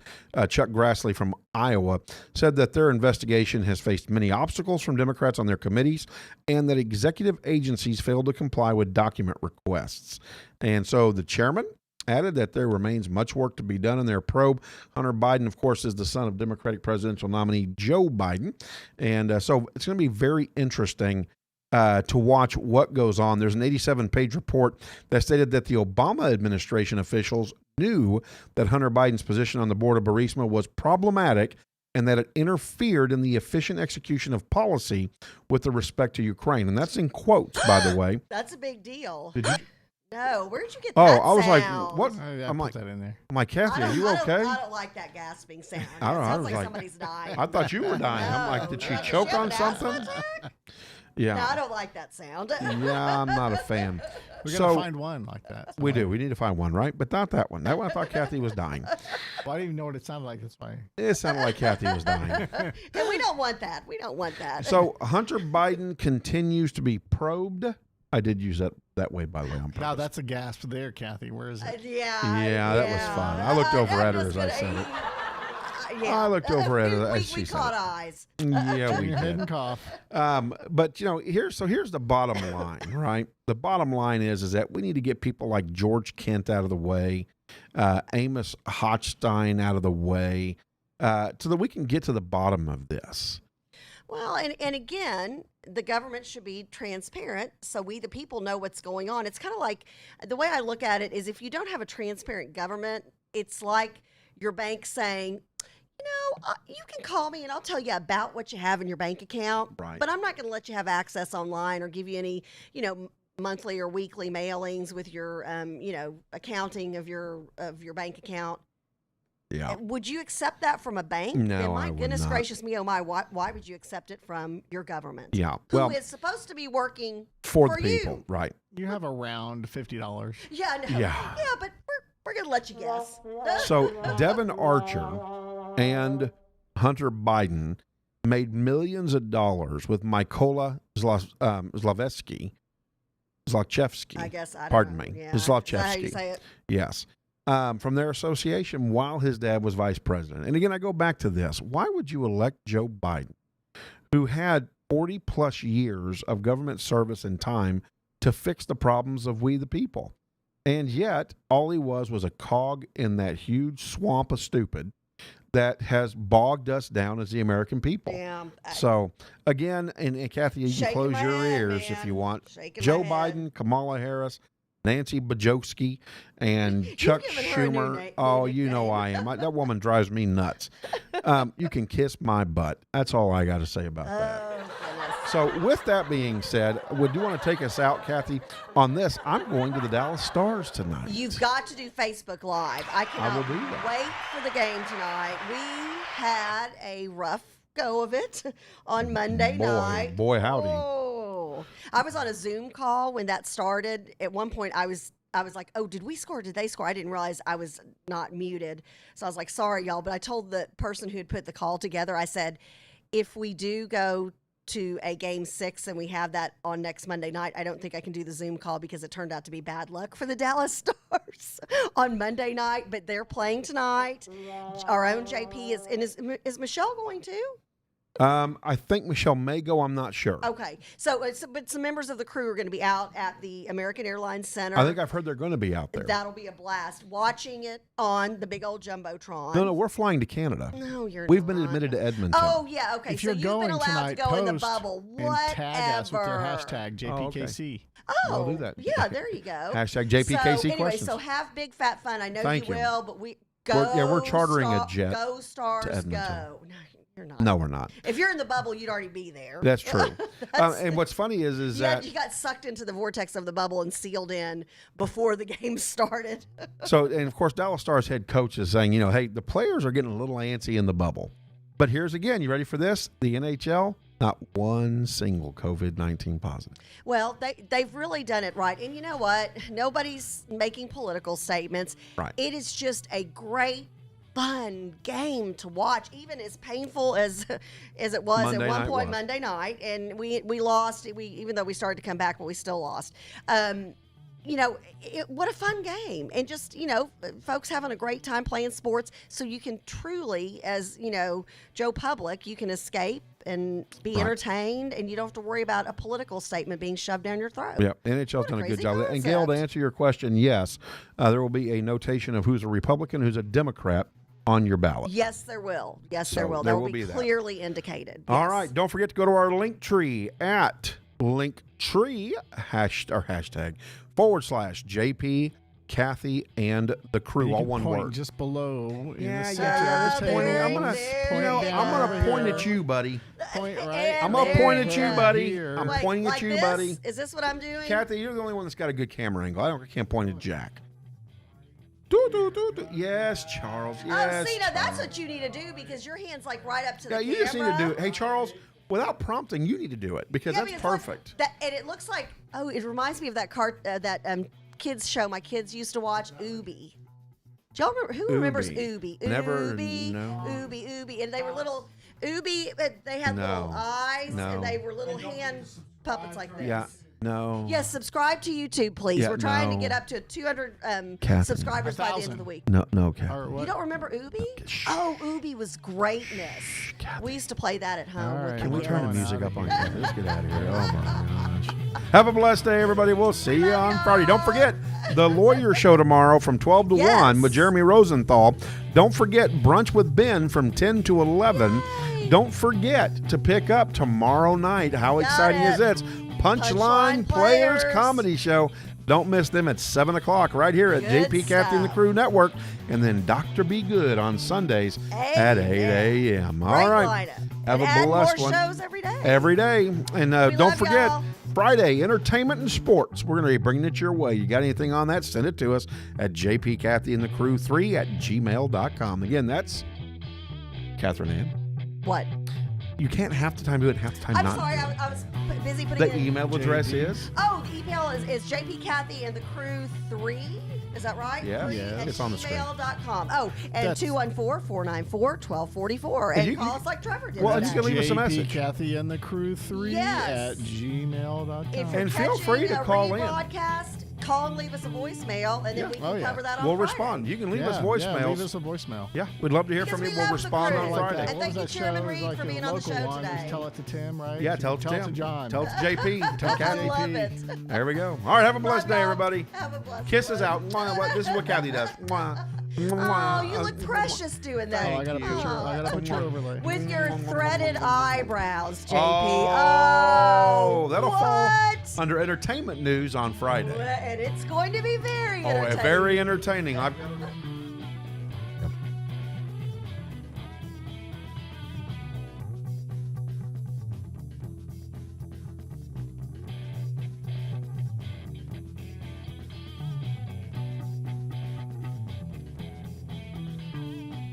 Speaker 3: Chuck Grassley from Iowa said that their investigation has faced many obstacles from Democrats on their committees and that executive agencies failed to comply with document requests. And so the chairman added that there remains much work to be done in their probe. Hunter Biden, of course, is the son of Democratic presidential nominee Joe Biden. And so it's going to be very interesting to watch what goes on. There's an 87-page report that stated that the Obama administration officials knew that Hunter Biden's position on the board of Burisma was problematic and that it interfered in the efficient execution of policy with respect to Ukraine. And that's in quotes, by the way.
Speaker 2: That's a big deal. No, where'd you get
Speaker 3: Oh,
Speaker 2: that
Speaker 3: I was
Speaker 2: sound?
Speaker 3: like, what?
Speaker 1: Yeah,
Speaker 3: I'm
Speaker 1: put
Speaker 3: like,
Speaker 1: that in there.
Speaker 3: I'm like, Kathy, are you okay?
Speaker 2: I don't like that gasping sound.
Speaker 3: I don't know.
Speaker 2: It
Speaker 3: I
Speaker 2: sounds
Speaker 3: was
Speaker 2: like
Speaker 3: like,
Speaker 2: somebody's dying.
Speaker 3: I thought you were dying. I'm like, did she choke on something? Yeah.
Speaker 2: No, I don't like that sound.
Speaker 3: Yeah, I'm not a fan.
Speaker 1: We gotta find one like that.
Speaker 3: We do. We need to find one, right? But not that one. That one I thought Kathy was dying.
Speaker 1: Well, I didn't even know what it sounded like. That's why.
Speaker 3: It sounded like Kathy was dying.
Speaker 2: And we don't want that. We don't want that.
Speaker 3: So Hunter Biden continues to be probed. I did use that way, by the way. On purpose.
Speaker 1: Now that's a gasp there, Kathy. Where is it?
Speaker 3: Yeah, that was fun. I looked over at her as I said it. I looked over at her as she said
Speaker 2: caught
Speaker 3: it.
Speaker 2: eyes.
Speaker 3: Yeah, we
Speaker 1: Your head
Speaker 3: did.
Speaker 1: and cough.
Speaker 3: But here's the bottom line, right? The bottom line is that we need to get people like George Kent out of the way, Amos Hochstein out of the way, so that we can get to the bottom of this.
Speaker 2: Well, and again, the government should be transparent so we, the people, know what's going on. It's kind of like, the way I look at it is, if you don't have a transparent government, it's like your bank saying, you can call me and I'll tell you about what you have in your bank account,
Speaker 3: right,
Speaker 2: but I'm not going to let you have access online or give you any, monthly or weekly mailings with your, accounting of your bank account.
Speaker 3: Yeah.
Speaker 2: Would you accept that from a bank?
Speaker 3: No,
Speaker 2: And my
Speaker 3: I would
Speaker 2: goodness
Speaker 3: not.
Speaker 2: gracious me, oh my, why would you accept it from your government?
Speaker 3: Yeah,
Speaker 2: Who
Speaker 3: well,
Speaker 2: is supposed to be working
Speaker 3: for the
Speaker 2: you?
Speaker 3: people, right?
Speaker 1: You have around $50.
Speaker 2: Yeah, no.
Speaker 3: Yeah.
Speaker 2: But we're gonna let you guess.
Speaker 3: So Devin Archer and Hunter Biden made millions of dollars with Mykola Zlochevsky.
Speaker 2: I guess I don't
Speaker 3: Pardon
Speaker 2: know.
Speaker 3: me,
Speaker 2: Yeah. Is that how you
Speaker 3: Zlochevsky.
Speaker 2: say it?
Speaker 3: Yes. From their association while his dad was vice president. And again, I go back to this. Why would you elect Joe Biden, who had 40 plus years of government service and time to fix the problems of we the people? And yet, all he was a cog in that huge swamp of stupid that has bogged us down as the American people.
Speaker 2: Yeah.
Speaker 3: So, again, and Kathy, you can
Speaker 2: Shaking
Speaker 3: close
Speaker 2: my
Speaker 3: your
Speaker 2: head,
Speaker 3: ears
Speaker 2: man.
Speaker 3: if you want.
Speaker 2: Shaking
Speaker 3: Joe
Speaker 2: my head.
Speaker 3: Biden, Kamala Harris, Nancy Bajowski, and Chuck
Speaker 2: given her a new
Speaker 3: Schumer. Oh, you know I am. That woman drives me nuts. You can kiss my butt. That's all I got to say about that. So, with that being said, would you want to take us out, Kathy, on this? I'm going to the Dallas Stars tonight.
Speaker 2: You've got to do Facebook Live. I
Speaker 3: will
Speaker 2: cannot
Speaker 3: do that.
Speaker 2: wait for the game tonight. We had a rough go of it on Monday night.
Speaker 3: Boy, howdy.
Speaker 2: Oh, I was on a Zoom call when that started. At one point, I was like, oh, did we score? Did they score? I didn't realize I was not muted. So I was like, sorry, y'all. But I told the person who had put the call together, I said, if we do go to a game 6 and we have that on next Monday night, I don't think I can do the Zoom call because it turned out to be bad luck for the Dallas Stars on Monday night, but they're playing tonight. Our own JP is Michelle going to?
Speaker 3: I think Michelle may go. I'm not sure.
Speaker 2: Okay. But some members of the crew are going to be out at the American Airlines Center.
Speaker 3: I think I've heard they're going to be out there.
Speaker 2: That'll be a blast. Watching it on the big old Jumbotron.
Speaker 3: No, we're flying to Canada.
Speaker 2: No, you're
Speaker 3: We've
Speaker 2: not.
Speaker 3: been admitted to Edmonton.
Speaker 2: Oh, yeah. Okay.
Speaker 1: If
Speaker 2: So
Speaker 1: you're
Speaker 2: you've
Speaker 1: going
Speaker 2: been allowed
Speaker 1: tonight,
Speaker 2: to go in the
Speaker 1: post
Speaker 2: bubble.
Speaker 1: and
Speaker 2: Whatever.
Speaker 1: tag us with their hashtag JPKC.
Speaker 2: Oh,
Speaker 3: I'll do that.
Speaker 2: yeah, there you go.
Speaker 3: Hashtag JPKC
Speaker 2: so, anyway,
Speaker 3: questions.
Speaker 2: So have big fat fun. I know
Speaker 3: Thank
Speaker 2: you
Speaker 3: you.
Speaker 2: will, but
Speaker 3: We're chartering a jet
Speaker 2: Go Stars,
Speaker 3: to Edmonton.
Speaker 2: go. No, you're not.
Speaker 3: No, we're not.
Speaker 2: If you're in the bubble, you'd already be there.
Speaker 3: That's true. And what's funny is that
Speaker 2: you got sucked into the vortex of the bubble and sealed in before the game started.
Speaker 3: so, and of course, Dallas Stars head coach is saying, hey, the players are getting a little antsy in the bubble. But here's again, you ready for this? The NHL, not one single COVID-19 positive.
Speaker 2: Well, they've really done it right. And you know what? Nobody's making political statements.
Speaker 3: Right.
Speaker 2: It is just a great, fun game to watch, even as painful as it was
Speaker 3: Monday
Speaker 2: at one
Speaker 3: night
Speaker 2: point
Speaker 3: was.
Speaker 2: Monday night. And we lost. Even though we started to come back, but we still lost. What a fun game. And just, folks having a great time playing sports. So you can truly, as, Joe Public, you can escape and be entertained, and you don't have to worry about a political statement being shoved down your throat.
Speaker 3: Yeah, NHL's done a good
Speaker 2: crazy
Speaker 3: job. And Gail, to
Speaker 2: concept.
Speaker 3: answer your question, yes, there will be a notation of who's a Republican, who's a Democrat on your ballot.
Speaker 2: Yes, there will. Yes,
Speaker 3: So
Speaker 2: there will.
Speaker 3: there
Speaker 2: That
Speaker 3: will
Speaker 2: will be
Speaker 3: be that.
Speaker 2: clearly indicated.
Speaker 3: All
Speaker 2: Yes.
Speaker 3: right, don't forget to go to our link tree at Linktree /JP Kathy and the Crew,
Speaker 1: You
Speaker 3: all
Speaker 1: can
Speaker 3: one
Speaker 1: point
Speaker 3: word.
Speaker 1: just below. in the
Speaker 3: Yeah,
Speaker 1: center
Speaker 3: yeah.
Speaker 1: of the
Speaker 3: Just point it. I'm
Speaker 1: table.
Speaker 3: gonna,
Speaker 1: Just
Speaker 3: you know,
Speaker 1: down
Speaker 3: I'm gonna
Speaker 1: over
Speaker 3: point
Speaker 1: here.
Speaker 3: at you, buddy.
Speaker 1: Point right.
Speaker 3: I'm gonna point at you, buddy.
Speaker 1: Here.
Speaker 3: I'm
Speaker 2: Wait,
Speaker 3: pointing at
Speaker 2: like
Speaker 3: you,
Speaker 2: this?
Speaker 3: buddy.
Speaker 2: Is this what I'm doing?
Speaker 3: Kathy, you're the only one that's got a good camera angle. I can't point at Jack. Do, do, do, do. Yes, Charles. Yes.
Speaker 2: Oh, see, now that's
Speaker 3: Charles.
Speaker 2: what you need to do because your hand's like right up to
Speaker 3: Yeah,
Speaker 2: the
Speaker 3: you just need to
Speaker 2: camera.
Speaker 3: do it. Hey, Charles, without prompting, you need to do it because
Speaker 2: Yeah,
Speaker 3: that's
Speaker 2: because
Speaker 3: perfect.
Speaker 2: That, and it looks like, oh, it reminds me of that kids show my kids used to watch, Ooby. Do y'all remember, who remembers
Speaker 3: Ooby.
Speaker 2: Ooby?
Speaker 3: Never,
Speaker 2: Ooby,
Speaker 3: no.
Speaker 2: Ooby, and they were little, Ooby, they had little
Speaker 3: No,
Speaker 2: eyes,
Speaker 3: no.
Speaker 2: and they were little hand puppets like this.
Speaker 3: Yeah, no.
Speaker 2: Yes, subscribe to YouTube, please.
Speaker 3: Yeah,
Speaker 2: We're trying to
Speaker 3: no.
Speaker 2: get up to 200
Speaker 3: Kathy.
Speaker 2: subscribers by the end of the week.
Speaker 3: No, Kathy.
Speaker 2: You don't remember Ooby? Oh, Ooby was greatness. We used to play that at home. with
Speaker 3: Can
Speaker 2: my
Speaker 3: we turn the
Speaker 2: kids.
Speaker 3: music up on here? Let's get out of here. Oh, my gosh. Have a blessed day, everybody. We'll see you on Friday. Don't forget the Lawyer Show tomorrow from 12 to 1 with Jeremy Rosenthal. Don't forget Brunch with Ben from 10 to 11. Don't forget to pick up tomorrow night. How exciting is this? Punchline Players Comedy Show. Don't miss them at 7 o'clock right here at
Speaker 2: Good
Speaker 3: JP Kathy and the
Speaker 2: stuff.
Speaker 3: Crew Network. And then Dr. Be Good on Sundays at 8 a.m. All
Speaker 2: Great
Speaker 3: right.
Speaker 2: lineup.
Speaker 3: Have
Speaker 2: And
Speaker 3: a
Speaker 2: add
Speaker 3: blessed
Speaker 2: more
Speaker 3: one.
Speaker 2: shows every day.
Speaker 3: Every day. And don't
Speaker 2: love
Speaker 3: forget,
Speaker 2: y'all.
Speaker 3: Friday, entertainment and sports. We're going to be bringing it your way. You got anything on that, send it to us at jpkathyandthecrew3@gmail.com. Again, that's Catherine Ann.
Speaker 2: What?
Speaker 3: You can't half the time do it, half the time
Speaker 2: I'm
Speaker 3: not.
Speaker 2: sorry, I was busy putting
Speaker 3: The
Speaker 2: in.
Speaker 3: email address is?
Speaker 2: Oh, the email is jpkathyandthecrew3. Is that right?
Speaker 3: Yeah.
Speaker 2: 3
Speaker 3: Yeah,
Speaker 2: at
Speaker 3: it's on the screen.
Speaker 2: gmail.com. Oh, and
Speaker 3: That's-
Speaker 2: 214-494-1244.
Speaker 3: And
Speaker 2: And
Speaker 3: you
Speaker 2: call
Speaker 3: can-
Speaker 2: us like Trevor did.
Speaker 3: Well, and you
Speaker 2: today.
Speaker 3: can leave us a message.
Speaker 1: Kathy and the Crew 3
Speaker 2: Yes.
Speaker 1: at gmail.com.
Speaker 2: If you're
Speaker 3: And feel
Speaker 2: catching
Speaker 3: free to
Speaker 2: a
Speaker 3: call in.
Speaker 2: rebroadcast, call and leave us a voicemail, and then we can cover that on
Speaker 3: We'll
Speaker 2: Friday.
Speaker 3: respond. You can leave us
Speaker 1: Yeah,
Speaker 3: voicemails.
Speaker 1: leave us a voicemail.
Speaker 3: Yeah, we'd love to hear from you. We'll respond on Friday.
Speaker 2: And thank you, Chairman Reed, for being on the show today.
Speaker 1: Tell it to Tim, right?
Speaker 3: Yeah, tell it to Tim.
Speaker 1: to John.
Speaker 3: Tell it to JP. Tell
Speaker 2: I
Speaker 3: Kathy.
Speaker 2: love it.
Speaker 3: There we go. All right, have a blessed day, everybody.
Speaker 2: Have a blessed
Speaker 3: Kisses out. Mwah, what- This is what Kathy does. Mwah.
Speaker 2: Oh, you look precious doing that.
Speaker 1: Oh, I got a picture. I got a picture overlay.
Speaker 2: With your threaded eyebrows, JP.
Speaker 3: Oh, that'll
Speaker 2: what?
Speaker 3: fall under entertainment news on Friday.
Speaker 2: And it's going to be very
Speaker 3: Oh,
Speaker 2: entertaining.
Speaker 3: very entertaining.